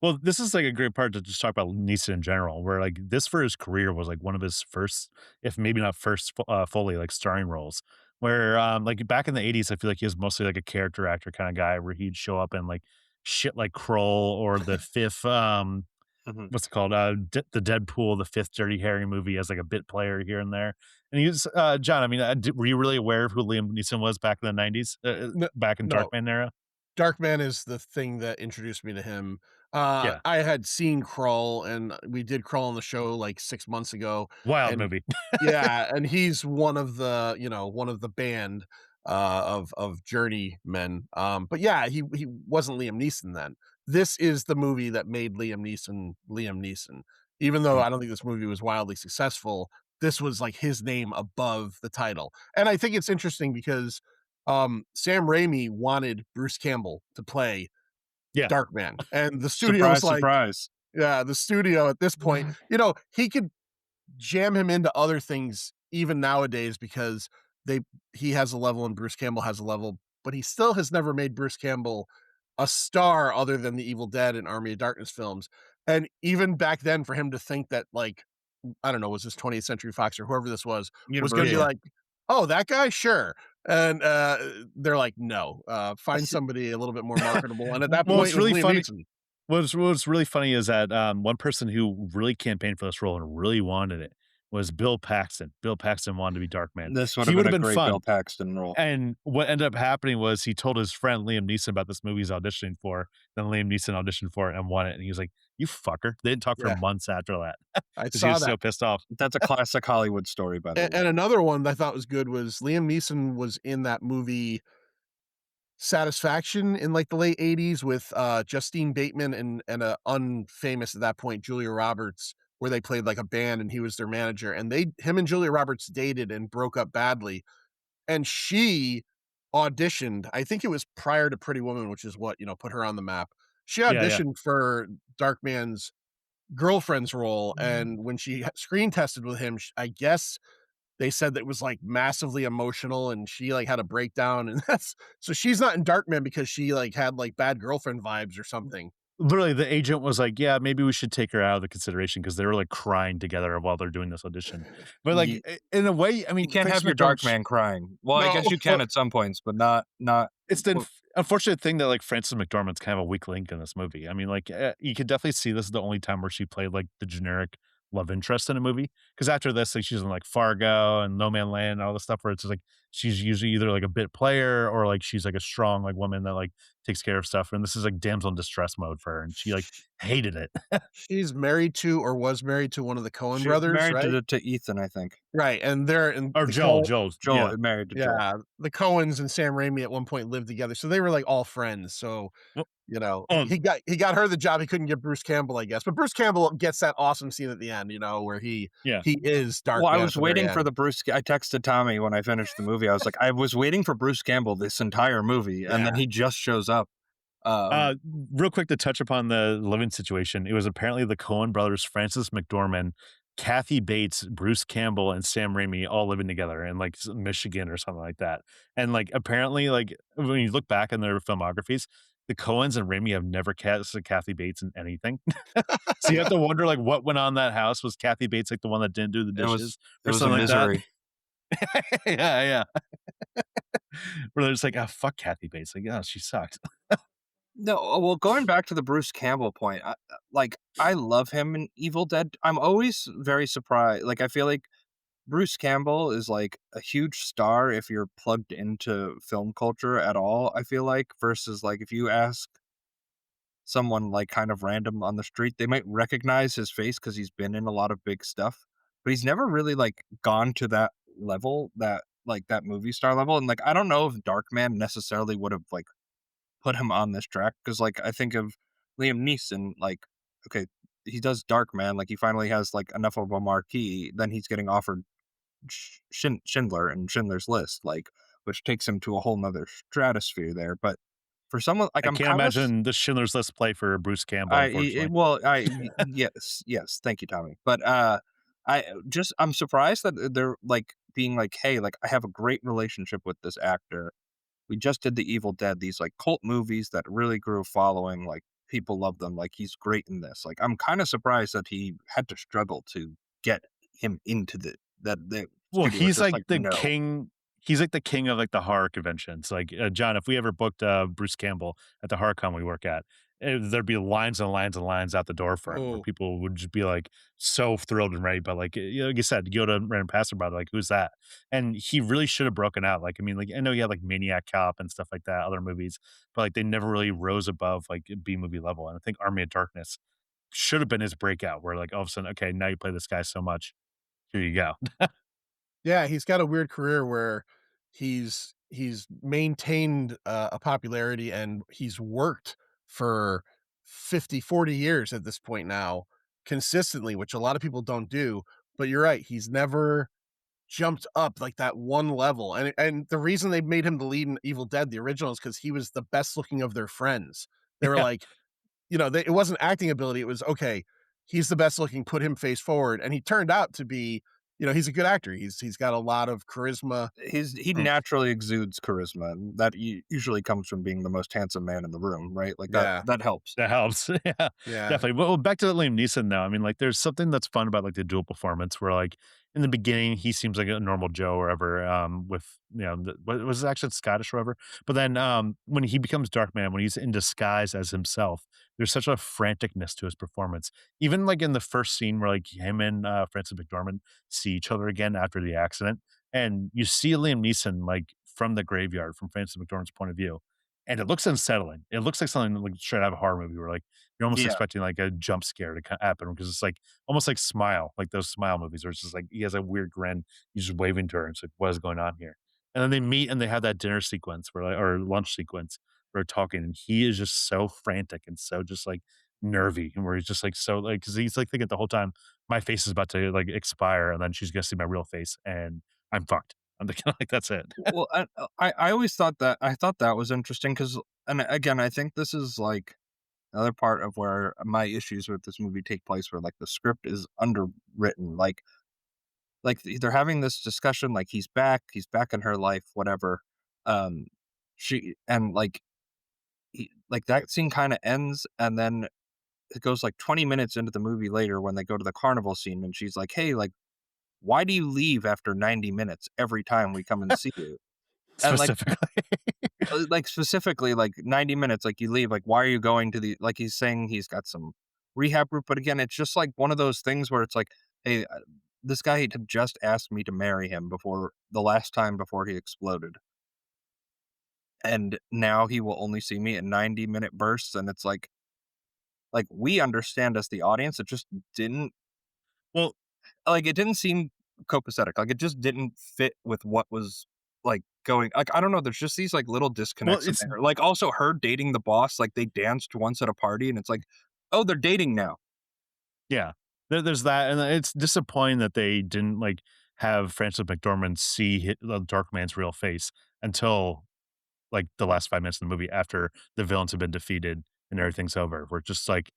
Well, this is like a great part to just talk about Neeson in general, where like this for his career was like one of his first, if maybe not first, fully like starring roles. Where like back in the '80s, I feel like he was mostly like a character actor kind of guy, where he'd show up in like shit like Kroll or the fifth, Mhm. what's it called, the Deadpool, the fifth Dirty Harry movie as like a bit player here and there. And he was John. I mean, were you really aware of who Liam Neeson was back in the '90s, No, back in no. Darkman era? Darkman is the thing that introduced me to him. Yeah, I had seen Krull, and we did Krull on the show, like, 6 months ago, wild and movie. yeah, and he's one of the band, of journeymen, but yeah, he wasn't Liam Neeson then. This is the movie that made Liam Neeson Liam Neeson. Even though Mm. I don't think this movie was wildly successful, this was, like, his name above the title, and I think it's interesting because, Sam Raimi wanted Bruce Campbell to play Yeah, Darkman, and the studio was Surprise, like, surprise. yeah, the studio at this point, he could jam him into other things even nowadays because they he has a level and Bruce Campbell has a level, but he still has never made Bruce Campbell a star other than the Evil Dead and Army of Darkness films. And even back then for him to think that, like, I don't know, was this 20th Century Fox or whoever this was gonna be yeah. Universal. like, "Oh, that guy? Sure." And, they're like, "No, find somebody a little bit more marketable." And at that Well, point, it's it was really Liam funny. Neeson. What's really funny is that, one person who really campaigned for this role and really wanted it was Bill Paxton. Bill Paxton wanted to be Darkman. This would He have would been have a been great fun, Bill Paxton role. and what ended up happening was he told his friend Liam Neeson about this movie he's auditioning for, then Liam Neeson auditioned for it and won it, and he was like, "You fucker." They didn't talk for Yeah, months after that I because he saw was so that. pissed off. That's a classic Hollywood story, by the way. And another one that I thought was good was Liam Neeson was in that movie Satisfaction in, like, the late '80s with, Justine Bateman and a unfamous at that point, Julia Roberts, where they played, like, a band and he was their manager, and they him and Julia Roberts dated and broke up badly, and she auditioned, I think it was prior to Pretty Woman, which is what, put her on the map. She Yeah, yeah. auditioned for Darkman's girlfriend's role, and when she screen tested with him, sh I guess they said that it was, like, massively emotional, and she, like, had a breakdown, and that's so she's not in Darkman because she, like, had, like, bad girlfriend vibes or something. Literally, the agent was like, "Yeah, maybe we should take her out of the consideration because they were, like, crying together while they're doing this audition." But, like, You in a way, I you mean, can't Frances have your McDormand dark man crying. Well, I No. guess you can at some points, but not it's the w unfortunate thing that, like, Frances McDormand's kind of a weak link in this movie. I mean, like, you could definitely see this is the only time where she played, like, the generic love interest in a movie. Because after this, like, she's in, like, Fargo and No Man Land and all this stuff where it's just like, she's usually either like a bit player or like she's like a strong like woman that like takes care of stuff. And this is like damsel in distress mode for her, and she like hated it. She's married to or was married to one of the Coen She brothers, married right? to Ethan, I think. Right, and they're in Or the Joel, Coen Joel's Joel yeah. married to Joel. yeah, the Coens and Sam Raimi at one point lived together, so they were, like, all friends, so, Well, you know, um, he got her the job he couldn't get Bruce Campbell, I guess, but Bruce Campbell gets that awesome scene at the end, where yeah. he is Well, I Darkman at was the very waiting for end. the I texted Tommy when I finished the movie. I was like, I was waiting for Bruce Campbell this entire movie, and then Yeah. he just shows up. Um, Uh, Real quick to touch upon the living situation, it was apparently the Coen brothers, Francis McDormand, Kathy Bates, Bruce Campbell, and Sam Raimi all living together in like Michigan or something like that. And like apparently, like when you look back on their filmographies, the Coens and Raimi have never casted Kathy Bates in anything. So you have to wonder like what went on in that house. Was Kathy Bates like the one that didn't do the it was dishes it or was a something like that? misery. Yeah, yeah. Where they're just like, oh fuck Kathy Bates. Like, oh, she sucked. No, well, going back to the Bruce Campbell point, I love him in Evil Dead. I'm always very surprised. Like, I feel like Bruce Campbell is like a huge star if you're plugged into film culture at all. I feel like versus like if you ask someone like kind of random on the street, they might recognize his face because he's been in a lot of big stuff, but he's never really like gone to that level, that like that movie star level. And like I don't know if Darkman necessarily would have like put him on this track because like I think of Liam Neeson, like okay, he does Darkman, like he finally has like enough of a marquee, then he's getting offered Schindler and Schindler's List, like which takes him to a whole nother stratosphere there. But for someone like I I'm can't kind of imagine the Schindler's List play for Bruce Campbell, unfortunately. yes, thank you, Tommy. But I'm surprised that they're like being like, hey, like I have a great relationship with this actor. We just did the Evil Dead, these like cult movies that really grew a following. Like people love them. Like he's great in this. Like I'm kind of surprised that he had to struggle to get him into the Well, studio was just like no. he's like the king of like the horror conventions. Like, John, if we ever booked, Bruce Campbell at the horror con we work at, there'd be lines and lines and lines out the door for him where Oh, people would just be like so thrilled and ready. But like, like you said, you go to a random passerby, like, who's that? And he really should have broken out. Like, I mean, like, I know he had like Maniac Cop and stuff like that, other movies, but like they never really rose above like B movie level. And I think Army of Darkness should have been his breakout where like all of a sudden, okay, now you play this guy so much. Here you go. yeah, he's got a weird career where he's maintained, a popularity, and he's worked for 50, 40 years at this point now consistently, which a lot of people don't do, but you're right, he's never jumped up like that one level, and the reason they made him the lead in Evil Dead, the original, is because he was the best looking of their friends. They were Yeah. like, it wasn't acting ability, it was, "Okay, he's the best looking, put him face forward," and he turned out to be, he's a good actor, he's got a lot of charisma. He Mm. naturally exudes charisma, and that usually comes from being the most handsome man in the room, right? Like Yeah, that helps. That helps. Yeah, yeah. definitely. Well, back to Liam Neeson though. I mean, like, there's something that's fun about like the dual performance where like in the beginning he seems like a normal Joe or whatever, with what was his accent Scottish or whatever. But then when he becomes Darkman, when he's in disguise as himself, there's such a franticness to his performance. Even like in the first scene where like him and Francis McDormand see each other again after the accident, and you see Liam Neeson like from the graveyard, from Francis McDormand's point of view, and it looks unsettling. It looks like something like straight out of a horror movie where like you're almost Yeah. expecting like a jump scare to happen because it's like almost like Smile, like those Smile movies where it's just like he has a weird grin. He's just waving to her. And it's like, what is going on here? And then they meet and they have that dinner sequence where like, or lunch sequence where they're talking, and he is just so frantic and so just like nervy, and where he's just like so like because he's like thinking the whole time my face is about to like expire, and then she's gonna see my real face, and I'm fucked. I'm thinking like that's it. Well, I always thought that was interesting because, and again, I think this is like another part of where my issues with this movie take place, where like the script is underwritten, like they're having this discussion, like he's back in her life, whatever. Um, she and like like that scene kind of ends, and then it goes like 20 minutes into the movie later when they go to the carnival scene, and she's like, hey, like why do you leave after 90 minutes every time we come and see you? And Specifically. like specifically like 90 minutes, like you leave, like why are you going to the, like he's saying he's got some rehab group, but again, it's just like one of those things where it's like, hey, this guy had just asked me to marry him before the last time before he exploded. And now he will only see me in 90-minute bursts, and it's like, we understand as the audience, it just didn't Well, like, it didn't seem copacetic, like, it just didn't fit with what was, like, going like, I don't know, there's just these, like, little well, disconnects in it's there, like, also her dating the boss, like, they danced once at a party, and it's like, "Oh, they're dating now." yeah. There's that, and it's disappointing that they didn't like have Frances McDormand see the Darkman's real face until like the last 5 minutes of the movie after the villains have been defeated and everything's over. We're just like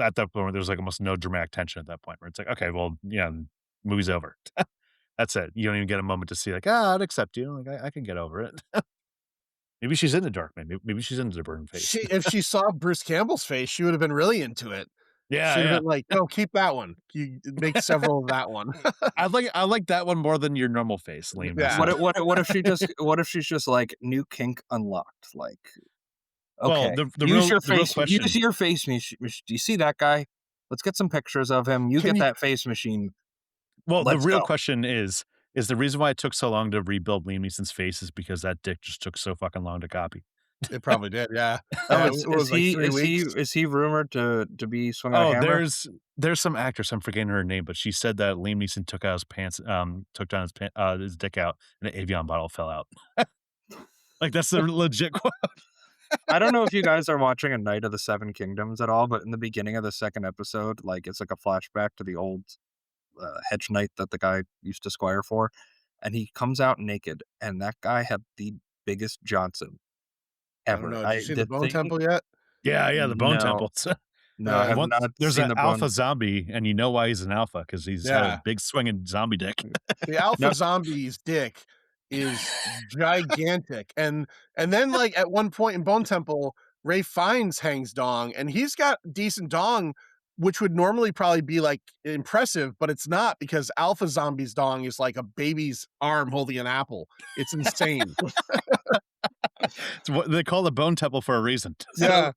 at that point, there's like almost no dramatic tension at that point where it's like, okay, well, yeah, movie's over. That's it. You don't even get a moment to see like, I'd accept you. Like, I can get over it. Maybe she's into Darkman. Maybe she's into the burn face. If she saw Bruce Campbell's face, she would have been really into it. She'd have Yeah, been like, "No, keep that one. You make several of that one." I like that one more than your normal face, Liam Yeah. Neeson. What if she's just like, "New kink unlocked," like, Well, "Okay, use your the real face use question. your face do you see that guy? Let's get some pictures of him, you Can get you that face machine, Well, the let's real go." question is the reason why it took so long to rebuild Liam Neeson's face is because that dick just took so fucking long to copy. It probably did, yeah. Oh, Yeah, it was like 3 weeks. is he rumored to be swinging a Oh, hammer? there's some actress, I'm forgetting her name, but she said that Liam Neeson took out his pants, took down his dick out, and an Evian bottle fell out. Like, that's the legit quote. I don't know if you guys are watching A Night of the Seven Kingdoms at all, but in the beginning of the 2nd episode, like, it's like a flashback to the old, hedge knight that the guy used to squire for, and he comes out naked, and that guy had the biggest Johnson I don't ever. know. Did you I see the the Bone thing Temple yet? Yeah, the bone No, temples. no, I Uh, have One not there's seen an the alpha bone. zombie, and you know why he's an alpha because he's had a yeah. big swinging zombie dick. The alpha No, zombie's dick is gigantic, and then, like, at one point in Bone Temple, Ray Fiennes hangs dong, and he's got decent dong, which would normally probably be, like, impressive, but it's not because alpha zombie's dong is like a baby's arm holding an apple. It's insane. It's what they call the bone temple for a reason. so, Yeah,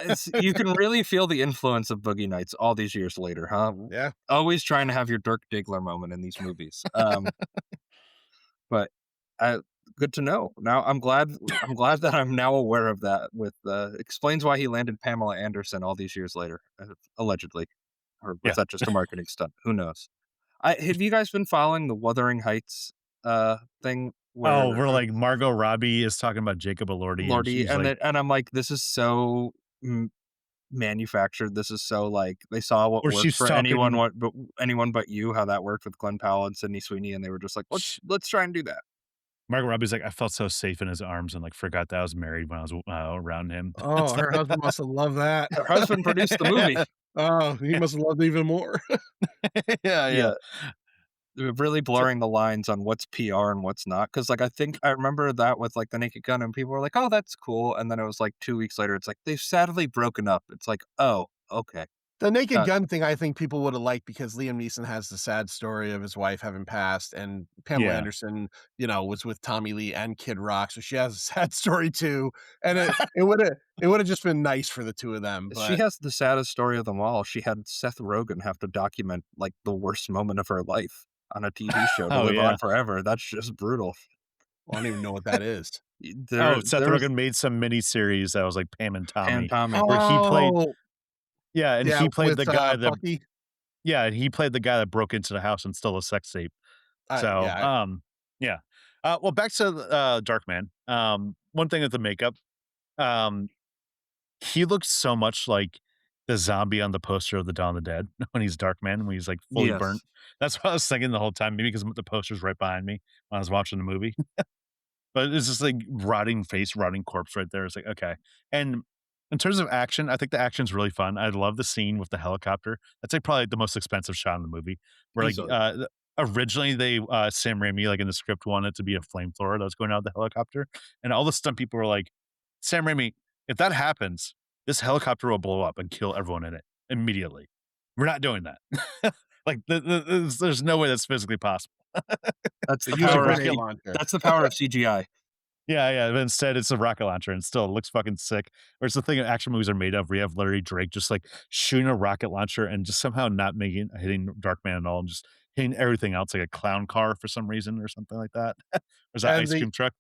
it's you can really feel the influence of Boogie Nights all these years later, huh? yeah. Always trying to have your Dirk Diggler moment in these movies. But, uh, good to know. Now I'm glad that I'm now aware of that with, explains why he landed Pamela Anderson all these years later, allegedly, or was Yeah. that just a marketing stunt? Who knows? Have you guys been following the Wuthering Heights, thing Oh, where, we're like Margot Robbie is talking about Jacob Elordi, and Lordy she's like, and I'm like, "This is so m manufactured, this is so, like, they saw what where worked she's for talking. anyone but you, how that worked with Glenn Powell and Sydney Sweeney, and they were just like, let's try and do that." Margot Robbie's like, I felt so safe in his arms and like forgot that I was married when I was around him. Oh, her husband must have loved that. Her husband produced the movie. Oh, he must have loved it even more. Yeah. Yeah, really blurring the lines on what's PR and what's not. Because like, I think I remember that with, like, The Naked Gun, and people were like, "Oh, that's cool," and then it was, like, 2 weeks later, it's like, "They've sadly broken up." It's like, "Oh, okay." The Naked Uh, Gun thing, I think people would have liked because Liam Neeson has the sad story of his wife having passed, and Pamela Yeah. Anderson, was with Tommy Lee and Kid Rock, so she has a sad story too. And it would have just been nice for the two of them. she But has the saddest story of them all. She had Seth Rogen have to document, like, the worst moment of her life on a TV show to Oh, live yeah. on forever. That's just brutal. I don't even know what that is. Oh, Seth There's Rogen made some mini series that was like Pam and Pam Tommy, Tommy. where he played. Oh, Yeah, and yeah, he played with, the guy that. Bucky. Yeah, he played the guy that broke into the house and stole a sex tape. So, Yeah, yeah. Well, back to Darkman. One thing with the makeup, um, he looks so much like the zombie on the poster of the Dawn of the Dead when he's Darkman, when he's like fully Yes. burnt. That's what I was thinking the whole time. Maybe because the poster's right behind me when I was watching the movie. But it's just like rotting face, rotting corpse right there. It's like, okay. And in terms of action, I think the action's really fun. I love the scene with the helicopter. That's like probably the most expensive shot in the movie. Where like easily. originally they Sam Raimi, like in the script, wanted to be a flamethrower that was going out of the helicopter. And all the stunt people were like, Sam Raimi, if that happens, this helicopter will blow up and kill everyone in it immediately. We're not doing that. Like there's no way that's physically possible. That's They the use a power of grenade launcher. that's the power of CGI. Yeah, but instead it's a rocket launcher and still it looks fucking sick. Or it's the thing that action movies are made of where you have Larry Drake just like shooting a rocket launcher and just somehow not hitting Darkman at all and just paint everything else like a clown car for some reason or something like that. Was that And ice cream truck?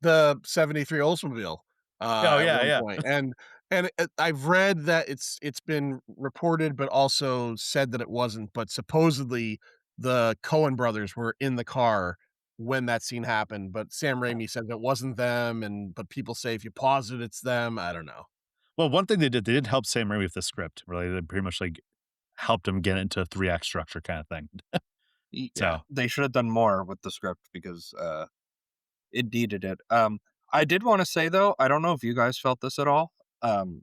the 73 Oldsmobile, Oh, at yeah, one yeah. point, and I've read that it's been reported, but also said that it wasn't, but supposedly the Coen brothers were in the car when that scene happened, but Sam Raimi said it wasn't them, but people say if you pause it, it's them. I don't know. Well, one thing they did help Sam Raimi with the script, really. They pretty much, like, helped him get into a 3-act structure kinda thing. Yeah, So, they should have done more with the script because it needed it. I did want to say though, I don't know if you guys felt this at all. Um,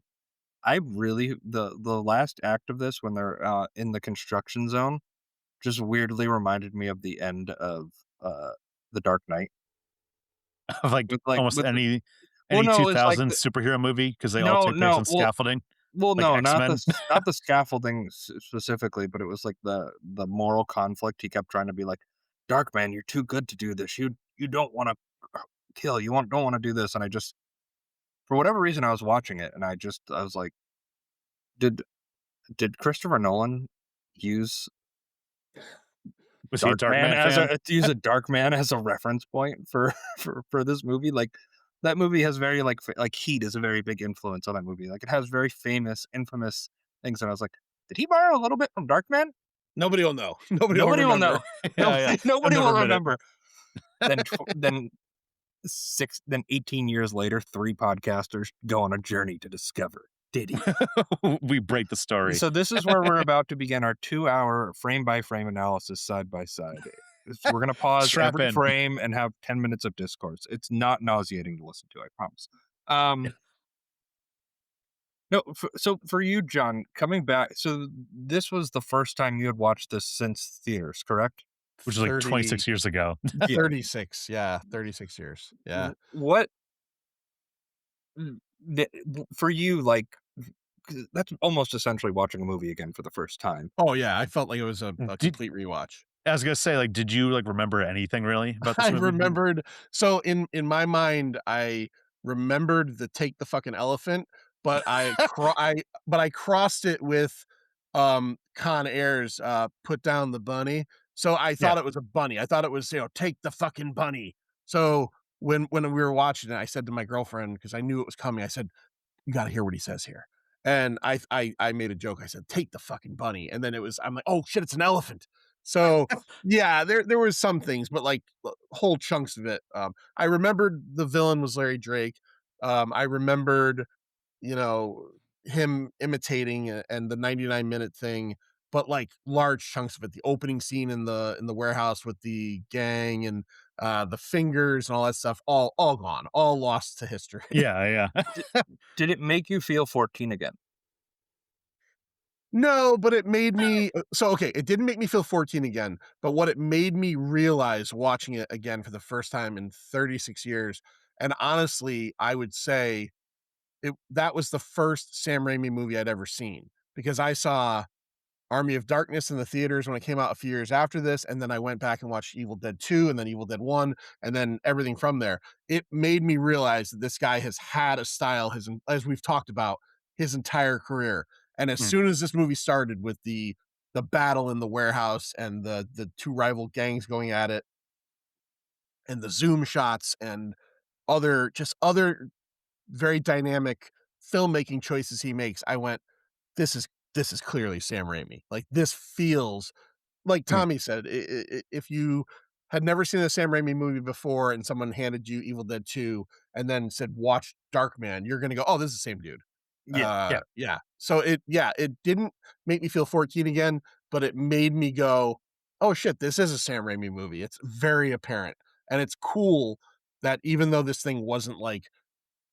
I really the last act of this when they're in the construction zone just weirdly reminded me of the end of the Dark Knight like, with like almost with the, well any no it's like 2000s superhero movie because they all no take place no on well scaffolding, well like no X-Men. not the scaffolding specifically, but it was like the moral conflict. He kept trying to be like, Darkman, you're too good to do this. You don't want to kill. Don't want to do this. And I just for whatever reason I was watching it and I was like, did did Christopher Nolan use Was he a Darkman Darkman as fan? a use a Darkman as a reference point for for this movie? Like that movie has very like Heat is a very big influence on that movie. Like it has very famous, infamous things. And I was like, did he borrow a little bit from Darkman? Nobody will know. Nobody will Nobody will remember. know. Yeah, yeah. He'll Nobody never will admit it. remember. Then 18 years later, 3 podcasters go on a journey to discover. Did he? We break the story. So this is where we're about to begin our 2-hour frame by frame analysis side by side. We're going to pause Strap every in. frame and have 10 minutes of discourse. It's not nauseating to listen to, I promise. No, so for you, John, coming back, so this was the first time you had watched this since theaters, correct? Which is like 30 26 years ago. Yeah. 36, yeah, 36 years, yeah. What for you, like, 'cause that's almost essentially watching a movie again for the first time. Oh, yeah, I felt like it was a Did complete rewatch. I was gonna say, like, did you, like, remember anything really about this I movie? remembered so in my mind, I remembered the "Take the fucking elephant," but I crossed it with, Con Air's, "Put down the bunny." So I Yeah. thought it was a bunny. I thought it was, "Take the fucking bunny." So when we were watching it, I said to my girlfriend, because I knew it was coming, I said, "You gotta hear what he says here." And I made a joke. I said, "Take the fucking bunny." And then I'm like, "Oh shit, it's an elephant." So yeah, there was some things, but like whole chunks of it. I remembered the villain was Larry Drake. I remembered, you know, him imitating and the 99-minute thing, but like large chunks of it. The opening scene in the warehouse with the gang and the fingers and all that stuff, all gone, all lost to history. Yeah, yeah. Did, did it make you feel 14 again? No, but it made me so okay, it didn't make me feel 14 again, but what it made me realize watching it again for the first time in 36 years, and honestly, I would say that was the first Sam Raimi movie I'd ever seen, because I saw Army of Darkness in the theaters when it came out a few years after this, and then I went back and watched Evil Dead 2 and then Evil Dead 1 and then everything from there. It made me realize that this guy has had a style as we've talked about, his entire career. And as Mm. soon as this movie started with the battle in the warehouse and the two rival gangs going at it and the zoom shots and other very dynamic filmmaking choices he makes, I went, this is clearly Sam Raimi. Like this feels like Mm. Tommy said, if you had never seen a Sam Raimi movie before and someone handed you Evil Dead 2 and then said, watch Darkman, you're going to go, oh, this is the same dude. Yeah. Yeah. So it didn't make me feel 14 again, but it made me go, oh shit, this is a Sam Raimi movie. It's very apparent. And it's cool that even though this thing wasn't like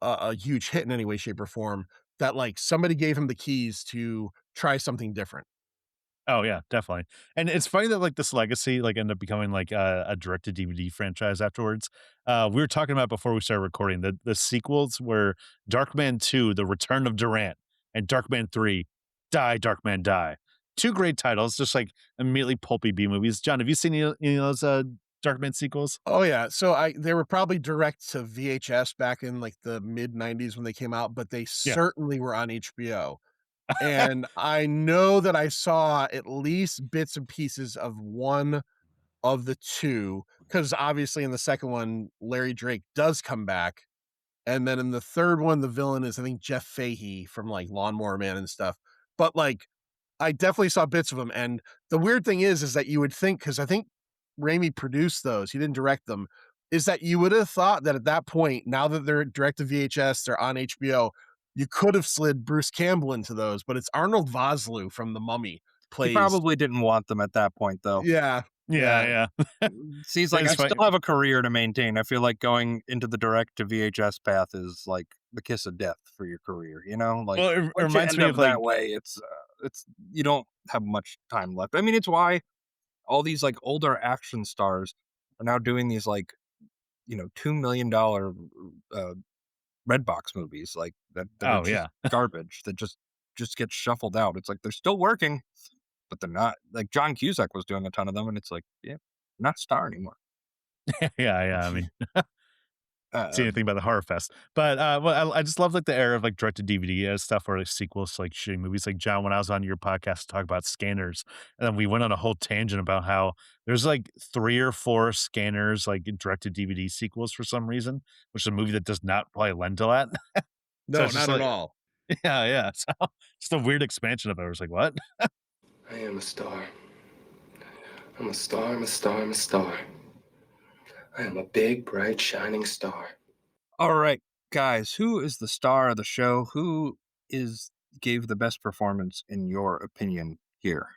a huge hit in any way, shape, or form, that like somebody gave him the keys to try something different. Oh, yeah, definitely. And it's funny that, like, this legacy, like, ended up becoming, like, a direct-to-DVD franchise afterwards. We were talking about before we started recording, the sequels were Darkman 2: The Return of Durant, and Darkman 3: Die, Darkman, Die. 2 great titles, just, like, immediately pulpy B movies. John, have you seen any of those, Darkman sequels? Oh yeah, so they were probably direct to VHS back in like the mid '90s when they came out, but they Yeah. certainly were on HBO. And I know that I saw at least bits and pieces of one of the two, because obviously in the second one, Larry Drake does come back. And then in the third one, the villain is, I think, Jeff Fahey from like Lawnmower Man and stuff. But like, I definitely saw bits of them. And the weird thing is that you would think, because I think Raimi produced those, he didn't direct them, is that you would have thought that at that point, now that they're direct to VHS, they're on HBO, you could have slid Bruce Campbell into those, but it's Arnold Vosloo from The Mummy He plays. probably didn't want them at that point, though. Yeah. Yeah, yeah. See, he's like, I It's fine. still have a career to maintain. I feel like going into the direct to VHS path is like the kiss of death for your career. You know, like Well, it once you reminds end me up of, like, that way, it's you don't have much time left. I mean, it's why all these like older action stars are now doing these like $2 million red box movies like that are oh, just yeah. garbage that just get shuffled out. It's like they're still working, but they're not. Like John Cusack was doing a ton of them, and it's like, yeah, not a star anymore. Yeah, yeah, I mean see Um, anything about the horror fest. But, well, I just love, like, the era of, like, direct to DVD stuff or, like, sequels to, like, shitty movies. Like, John, when I was on your podcast to talk about Scanners, and then we went on a whole tangent about how there's, like, 3 or 4 Scanners, like, direct to DVD sequels for some reason, which is a movie that does not probably lend to that. So No, it's just not at like all. yeah, yeah. So, just a weird expansion of it. I was like, "What?" I am a star. I'm a star, I'm a star, I'm a star. I am a big, bright, shining star. all right, guys, who is the star of the show? Who is gave the best performance in your opinion here?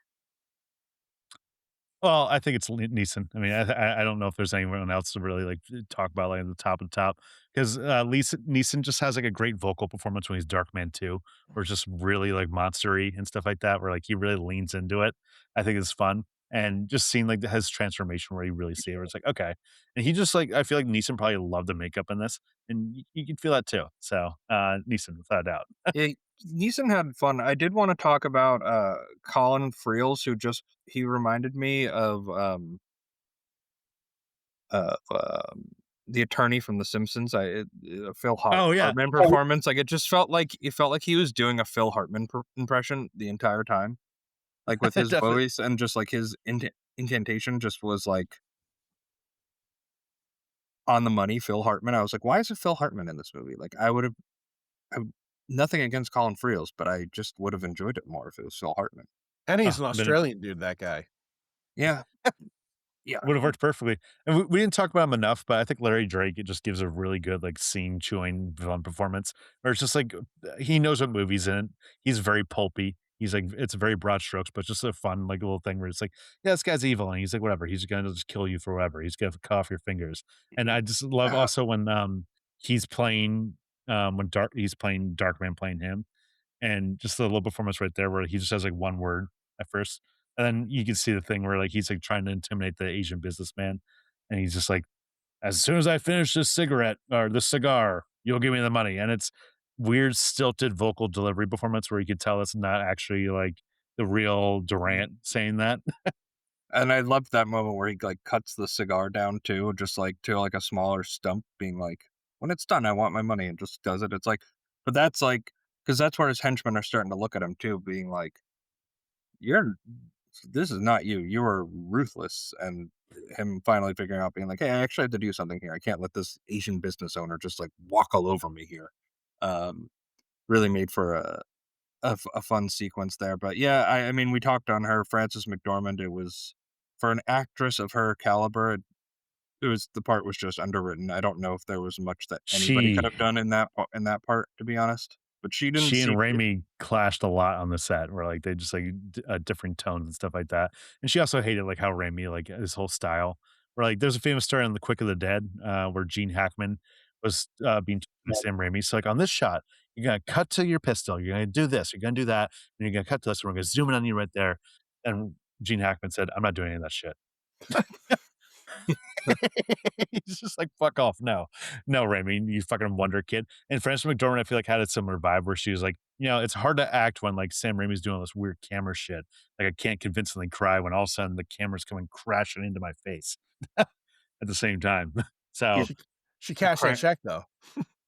Well, I think it's Neeson. I mean, I don't know if there's anyone else to really, like, talk about, like, in the top of the top, 'cause, Neeson just has, like, a great vocal performance when he's Darkman too, where it's just really, like, monstery and stuff like that, where, like, he really leans into it. I think it's fun, and just seeing, like, his transformation where you really see it, where it's like, "Okay." And he just, like I feel like Neeson probably loved the makeup in this, and you can feel that too. So, Neeson, without a doubt. Yeah, Neeson had fun. I did want to talk about Colin Friels, who he reminded me of the attorney from The Simpsons. Oh, yeah. Hartman performance. Like it felt like he was doing a Phil Hartman impression the entire time, like with his Definitely. voice and just like his incantation just was like on the money. Phil Hartman. I was like, why is it Phil Hartman in this movie? Like I, nothing against Colin Friels, but I just would have enjoyed it more if it was Phil Hartman. And he's Oh, an been Australian dude, that guy. Yeah, yeah. would have worked perfectly. And we didn't talk about him enough, but I think Larry Drake, it just gives a really good, like, scene chewing villain performance, where it's just like, he knows what movie's in it. He's very pulpy. He's like, it's very broad strokes, but just a fun, like, little thing where it's like, yeah, this guy's evil. And he's like, whatever. He's going to just kill you for whatever. He's going to cut off your fingers. And I just love Uh, also when, he's playing, he's playing Darkman playing him. And just the little performance right there where he just has, like, one word at first, and then you can see the thing where, like, he's, like, trying to intimidate the Asian businessman, and he's just like, "As soon as I finish this cigarette or this cigar, you'll give me the money," and it's weird stilted vocal delivery performance where you could tell it's not actually, like, the real Durant saying that. and I loved that moment where he like cuts the cigar down too, just like to like a smaller stump, being like, "When it's done, I want my money," and just does it. It's like, but that's like because that's where his henchmen are starting to look at him too, being like, "You're this is not you. You are ruthless," and him finally figuring out, being like, "Hey, I actually have to do something here. I can't let this Asian business owner just like walk all over me here." Um, really made for a fun sequence there. But yeah, I mean, we talked on her, Frances McDormand. It was for an actress of her caliber. It was the part was just underwritten. I don't know if there was much that anybody could She have done in that part, to be honest. But she didn't she and seem. Raimi clashed a lot on the set where, like, they just, like, different tones and stuff like that, and she also hated, like, how Raimi, like, his whole style where, like, there's a famous story on The Quick of the Dead, where Gene Hackman was, being told by Sam Raimi, so, like, "On this shot, you're gonna cut to your pistol, you're gonna do this, you're gonna do that, and you're gonna cut to this, and we're gonna zoom in on you right there," and Gene Hackman said, "I'm not doing any of that shit." He's just like, "Fuck off, no. No, Raimi, you fucking wonder kid." And Frances McDormand, I feel like, had a similar vibe where she was like, it's hard to act when, like, Sam Raimi's doing this weird camera shit. Like, I can't convincingly cry when all of a sudden the camera's coming crashing into my face at the same time." So, She she cashed that check though.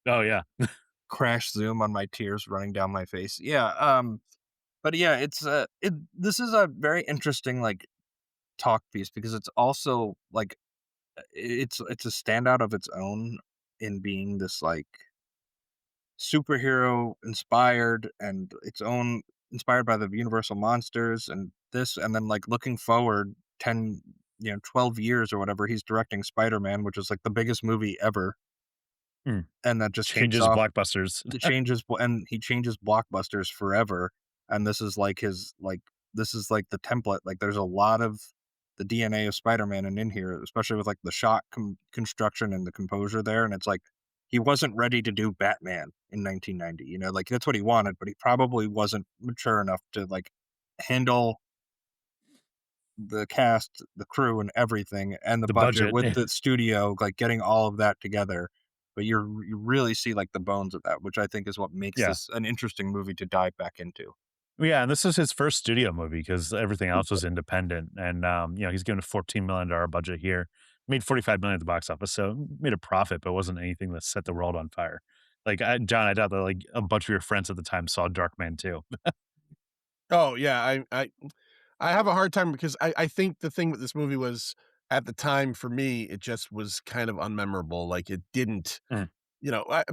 oh, yeah. Crash zoom on my tears running down my face. Yeah, But yeah, this is a very interesting like talk piece because it's also like it's a standout of its own in being this like superhero inspired and its own inspired by the universal monsters and this and then like looking forward 10 12 years or whatever he's directing Spider-Man, which is like the biggest movie ever, Mm. and that just takes Changes off. blockbusters. It changes and he changes blockbusters forever, and this is like the template. Like there's a lot of the DNA of Spider-Man in here, especially with like the shot construction and the composure there, and it's like he wasn't ready to do Batman in 1990, like that's what he wanted, but he probably wasn't mature enough to like handle the cast, the crew, and everything, and the The budget budget. with the studio, like getting all of that together. But you really see like the bones of that, which I think is what makes Yeah. this an interesting movie to dive back into. Yeah, and this is his first studio movie because everything else was independent, and, he's given a $14 million budget here, made 45 million at the box office, so made a profit, but wasn't anything that set the world on fire. Like, John, I doubt that, like, a bunch of your friends at the time saw Darkman too. Oh yeah, I have a hard time because I think the thing with this movie was at the time for me, it just was kind of unmemorable. Like it didn't, Mm.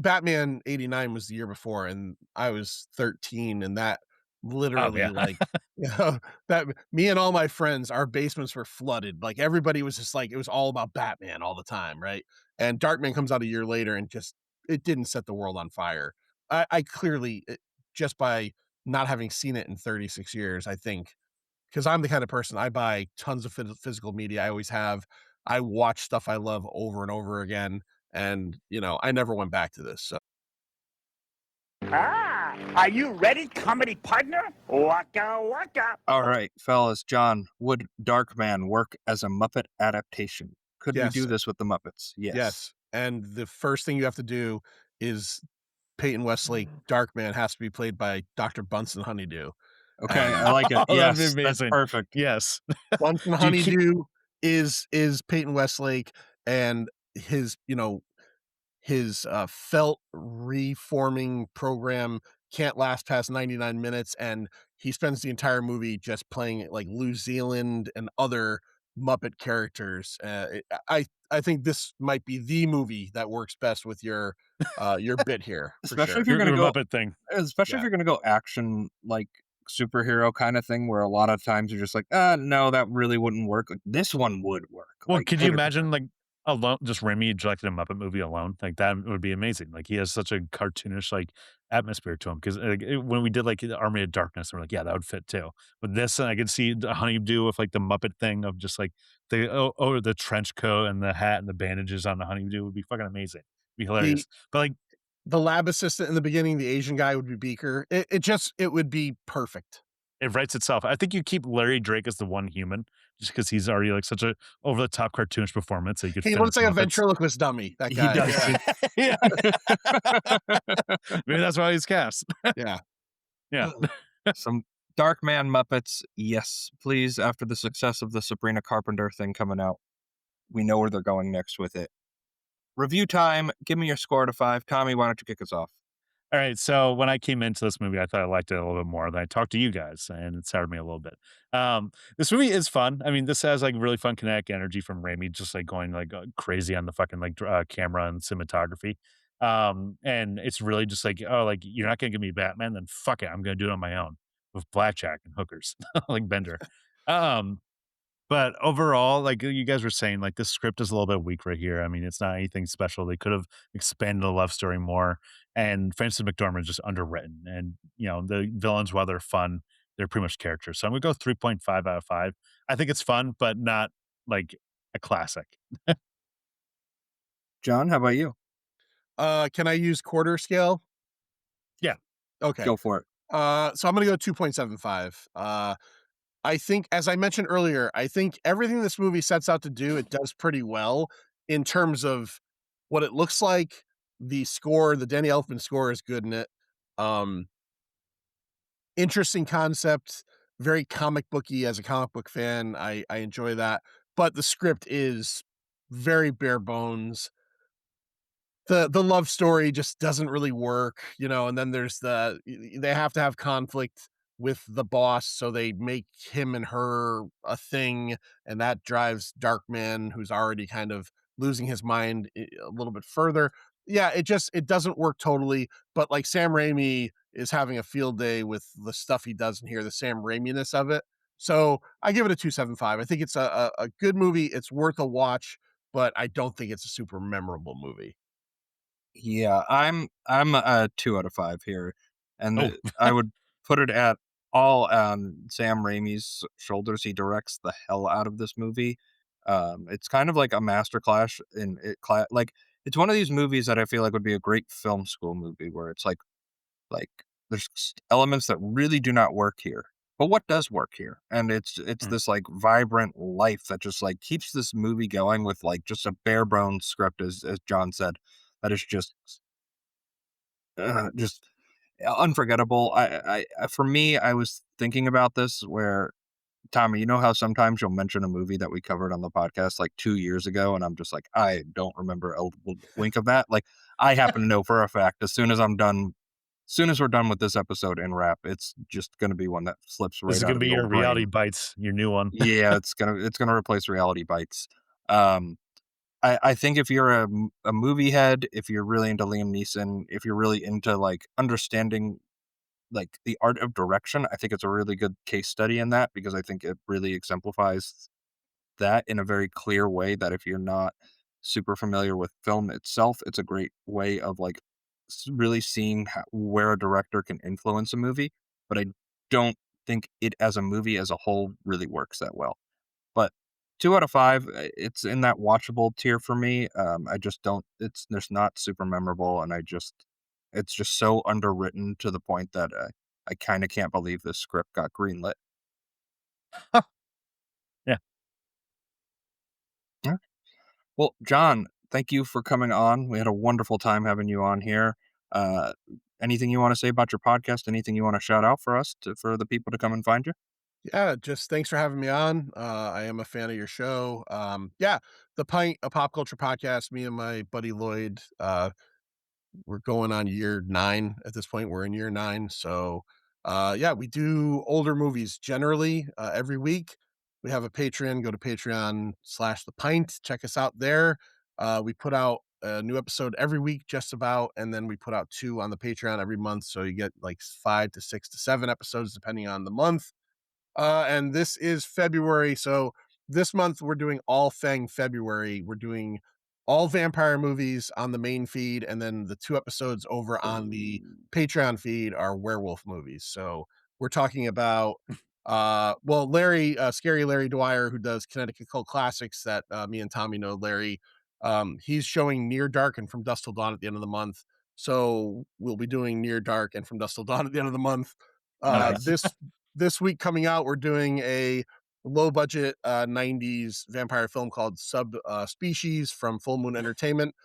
Batman '89 was the year before, and I was 13, and that Oh, literally yeah. like, that me and all my friends, our basements were flooded. Like everybody was just like, it was all about Batman all the time, right? And Darkman comes out a year later, and just it didn't set the world on fire. I clearly just by not having seen it in 36 years, I think because I'm the kind of person I buy tons of physical media. I always have. I watch stuff I love over and over again, and I never went back to this. So Ah, are you ready, comedy partner? Waka waka. All right, fellas, John, would Darkman work as a Muppet adaptation? Could we do yes, this with the Muppets? Yes. yes, and the first thing you have to do is Peyton Westlake Darkman has to be played by Dr. Bunsen Honeydew, Okay, and I like it. Oh, that'd be Yes, that's amazing. perfect. Yes. Bunsen Do you keep Honeydew is Peyton Westlake, and his felt reforming program can't last past 99 minutes, and he spends the entire movie just playing like New Zealand and other Muppet characters. I think this might be the movie that works best with your bit here for Especially sure. if you're gonna your go Muppet thing? especially if Yeah. you're gonna go action, like, superhero kinda thing where a lot of times you're just like, no, that really wouldn't work." Like, this one would work, Well, like, could you 100%. imagine, like, alone just Remy directed a Muppet movie alone? Like, that would be amazing. Like, he has such a cartoonish, like, atmosphere to him 'cause, when we did, like, the Army of Darkness, we're like, "Yeah, that would fit too." But this, I could see the Honeydew with, like, the Muppet thing of just, like, the trench coat and the hat and the bandages on the Honeydew would be fucking amazing. Be The hilarious. But, like, the lab assistant in the beginning, the Asian guy would be Beaker. It would be perfect. it writes itself. I think you keep Larry Drake as the one human just because he's already, like, such a over the top cartoonish performance that you could He fit in looks like some a Muppets. ventriloquist dummy, that He guy. does. Yeah. Yeah. Maybe that's why he's cast. Yeah. Yeah. Some Darkman Muppets, yes, please, after the success of the Sabrina Carpenter thing coming out. We know where they're going next with it. Review time, give me your score out of 5. Tommy, why don't you kick us off? All right. So when I came into this movie, I thought I liked it a little bit more. Then I talked to you guys, and it soured me a little bit. This movie is fun. I mean, this has like really fun kinetic energy from Raimi, just like going like crazy on the fucking like camera and cinematography. And it's really just like, oh, like you're not gonna give me Batman, then fuck it, I'm gonna do it on my own with blackjack and hookers, like Bender. Um, but overall, like you guys were saying, like the script is a little bit weak right here. I mean, it's not anything special. They could have expanded the love story more. And Francis McDormand is just underwritten. And the villains, while they're fun, they're pretty much characters. So I'm gonna go 3.5 out of 5. I think it's fun, but not like a classic. John, how about you? Can I use quarter scale? Yeah. Okay. Go for it. So I'm gonna go 2.75. I think, as I mentioned earlier, I think everything this movie sets out to do, it does pretty well in terms of what it looks like. The score, the Danny Elfman score is good in it. Um, Interesting concept, very comic booky as a comic book fan. I enjoy that. But the script is very bare bones. The love story just doesn't really work, and then there's they have to have conflict with the boss, so they make him and her a thing, and that drives Darkman, who's already kind of losing his mind a little bit further. Yeah, it doesn't work totally, but like Sam Raimi is having a field day with the stuff he does in here, the Sam Raimi-ness of it. So I give it a 2.75. I think it's a good movie. It's worth a watch, but I don't think it's a super memorable movie. Yeah, I'm a 2 out of 5 here, and Oh, I would put it at all on Sam Raimi's shoulders. He directs the hell out of this movie. It's kind of like a masterclass in it. Like it's one of these movies that I feel like would be a great film school movie, where it's like there's elements that really do not work here, but what does work here? And it's mm, this like vibrant life that just like keeps this movie going with like just a bare bones script, as John said, that is just unforgettable. For me, I was thinking about this where Tommy, you know how sometimes you'll mention a movie that we covered on the podcast like 2 years ago, and I'm just like, I don't remember a wink of that. Like, I happen to know for a fact as soon as I'm done, as soon as we're done with this episode in wrap, it's just going to be one that slips this right is out gonna of be the your old Reality brain. Bites, your new one. Yeah, it's gonna replace Reality Bites. Um, I think if you're a movie head, if you're really into Liam Neeson, if you're really into like understanding like the art of direction, I think it's a really good case study in that because I think it really exemplifies that in a very clear way that if you're not super familiar with film itself, it's a great way of like really seeing where a director can influence a movie. But I don't think it as a movie as a whole really works that well. But 2 out of 5, it's in that watchable tier for me. I just don't it's not super memorable, and it's just so underwritten to the point that, I kinda can't believe this script got greenlit. Yeah. Yeah. Well, John, thank you for coming on. We had a wonderful time having you on here. Uh, Anything you wanna say about your podcast? Anything you wanna shout out for us for the people to come and find you? Yeah, just thanks for having me on. I am a fan of your show. Yeah, the Pint, a pop culture podcast. Me and my buddy Lloyd, we're going on year 9 at this point. We're in year 9, so yeah, we do older movies generally every week. We have a Patreon. Go to Patreon/The Pint. Check us out there. We put out a new episode every week, just about, and then we put out 2 on the Patreon every month. So you get like 5 to 6 to 7 episodes depending on the month. And this is February. So this month we're doing all Fang February. We're doing all vampire movies on the main feed, and then the 2 episodes over on the Patreon feed are werewolf movies. So we're talking about well, Larry, Scary Larry Dwyer, who does Connecticut Cult Classics that me and Tommy know. Larry, he's showing Near Dark and From Dusk Till Dawn at the end of the month. So we'll be doing Near Dark and From Dusk Till Dawn at the end of the month. Nice. This week coming out, we're doing a low budget 90s vampire film called Species from Full Moon Entertainment.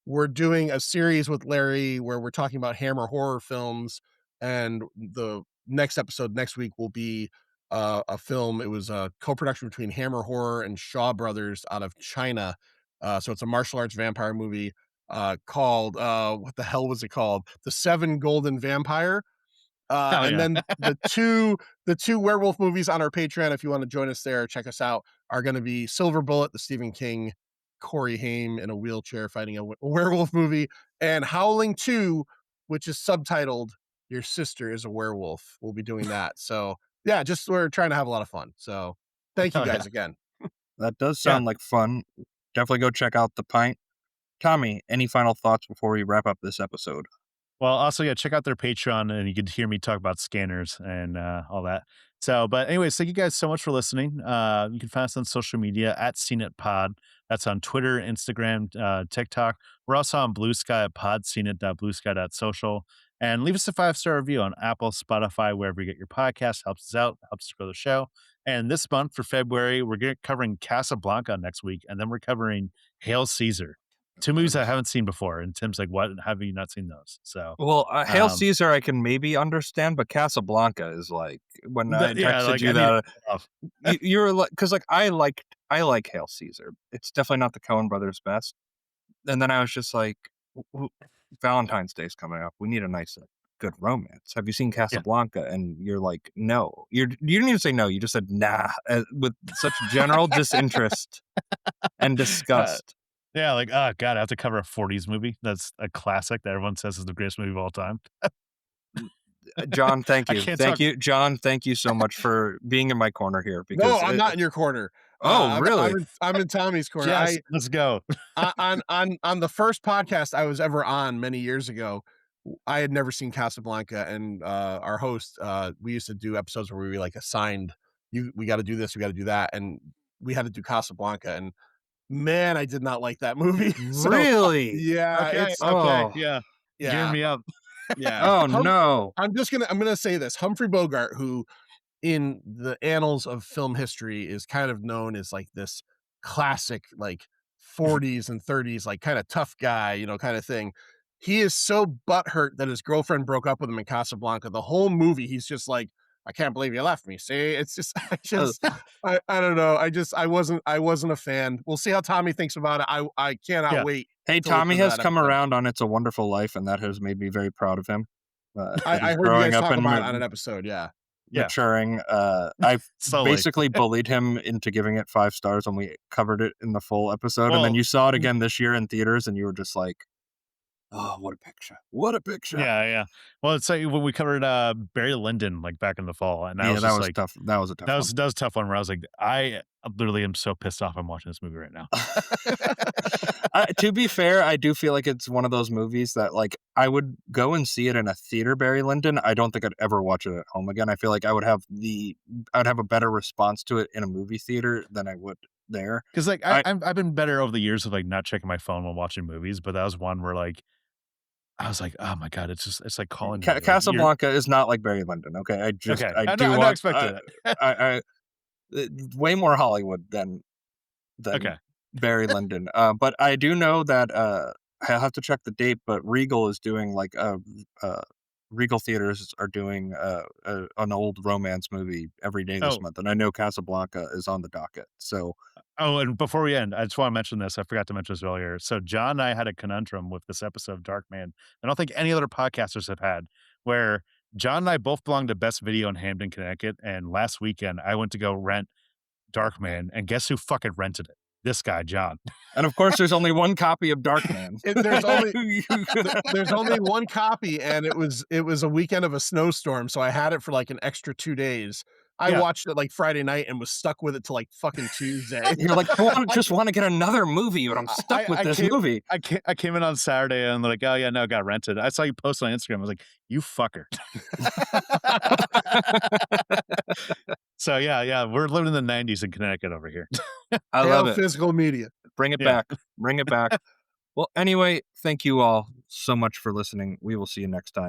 We're doing a series with Larry where we're talking about Hammer horror films, and the next episode next week will be a film. It was a co-production between Hammer Horror and Shaw Brothers out of China. So it's a martial arts vampire movie called what the hell was it called? The Seven Golden Vampire. Hell And yeah. then the two werewolf movies on our Patreon, if you want to join us there, check us out, are going to be Silver Bullet, the Stephen King, Corey Haim in a wheelchair fighting a werewolf movie, and Howling 2, which is subtitled Your Sister is a Werewolf. We'll be doing that. So yeah, just we're trying to have a lot of fun. So thank you Hell yeah. guys again. That does Yeah. sound like fun. Definitely go check out The Pint. Tommy, any final thoughts before we wrap up this episode? Well, also, yeah, check out their Patreon and you can hear me talk about scanners and all that. So, but anyways, thank you guys so much for listening. You can find us on social media at SCENEIT Pod. That's on Twitter, Instagram, TikTok. We're also on Blue Sky at podsceneit.bluesky.social. And leave us a 5-star review on Apple, Spotify, wherever you get your podcast. Helps us out, helps us grow the show. And this month for February, covering Casablanca next week, and then we're covering Hail Caesar. 2 movies I haven't seen before, and Tim's like, "What? Have you not seen those?" So, Well, Hail um, Caesar, I can maybe understand, but Casablanca is like when I yeah, texted like, you I need that off. you were like, because like I like Hail Caesar. It's definitely not the Coen Brothers' best. And then I was just like, Valentine's Day's coming up. We need a nice good romance. Have you seen Casablanca? And you're like, no. You didn't even say no. You just said nah, with such general disinterest and disgust. Yeah, like, oh god, I have to cover a 40s movie. That's a classic that everyone says is the greatest movie of all time. John, thank I you. can't Thank talk. you. John, thank you so much for being in my corner here. No, Because I'm not in your corner. Oh, really? I'm in Tommy's corner. Yes, let's go. On the first podcast I was ever on many years ago, I had never seen Casablanca, and our host, we used to do episodes where we like assigned we got to do this, we got to do that, and we had to do Casablanca, and man, I did not like that movie. So Really? yeah, Okay, it's Oh. yeah. Gear yeah, me up. yeah. Oh, no. I'm gonna say this. Humphrey Bogart, who in the annals of film history is kind of known as like this classic, like 40s and 30s, like kind of tough guy, kind of thing. He is so butthurt that his girlfriend broke up with him in Casablanca. The whole movie, he's just like, I can't believe you left me. See, it's just, I don't know. I wasn't a fan. We'll see how Tommy thinks about it. I cannot Yeah. wait. Hey, to listen Tommy to has that come episode. around on It's a Wonderful Life, and that has made me very proud of him. That I he's heard you growing guys up talk and about it on an episode. Yeah. Yeah. maturing. I Slowly. basically bullied him into giving it 5 stars when we covered it in the full episode, and then Well, you saw it again this year in theaters, and you were just like, "Oh, what a picture! What a picture!" yeah. Well, it's like when we covered Barry Lyndon like back in the fall, and Yeah, was that just was like tough. That was a tough one. that was a tough one where I was like, I literally am so pissed off I'm watching this movie right now. To be fair, I do feel like it's one of those movies that, like, I would go and see it in a theater, Barry Lyndon. I don't think I'd ever watch it at home again. I feel like I'd have a better response to it in a movie theater than I would there. Because like I- I've been better over the years of like not checking my phone when watching movies, but that was one where like I was like, oh my god, it's like calling me, like, Casablanca is not like Barry Lyndon. Okay, I do I'm not want expecting it. I way more Hollywood than Okay. Barry Lyndon. But I do know that I have to check the date, but Regal is doing like Regal Theaters are doing an old romance movie every day this Oh. month, and I know Casablanca is on the docket. So Oh, and before we end, I just want to mention this. I forgot to mention this earlier. So John and I had a conundrum with this episode of Darkman. I don't think any other podcasters have had, where John and I both belong to Best Video in Hamden, Connecticut. And last weekend, I went to go rent Darkman, and guess who fucking rented it? This guy, John. and of course, there's only one copy of Darkman. There's only one copy, and it was a weekend of a snowstorm, so I had it for like an extra 2 days. I Yeah. watched it like Friday night and was stuck with it till like fucking Tuesday. You're like, I just want to get another movie, but I'm stuck with this movie. I came in on Saturday and they're like, oh yeah, no, it got rented. I saw you post on Instagram. I was like, you fucker. So yeah, we're living in the 90s in Connecticut over here. I love it. Physical media. Bring it Yeah. back. Bring it back. Well, anyway, thank you all so much for listening. We will see you next time.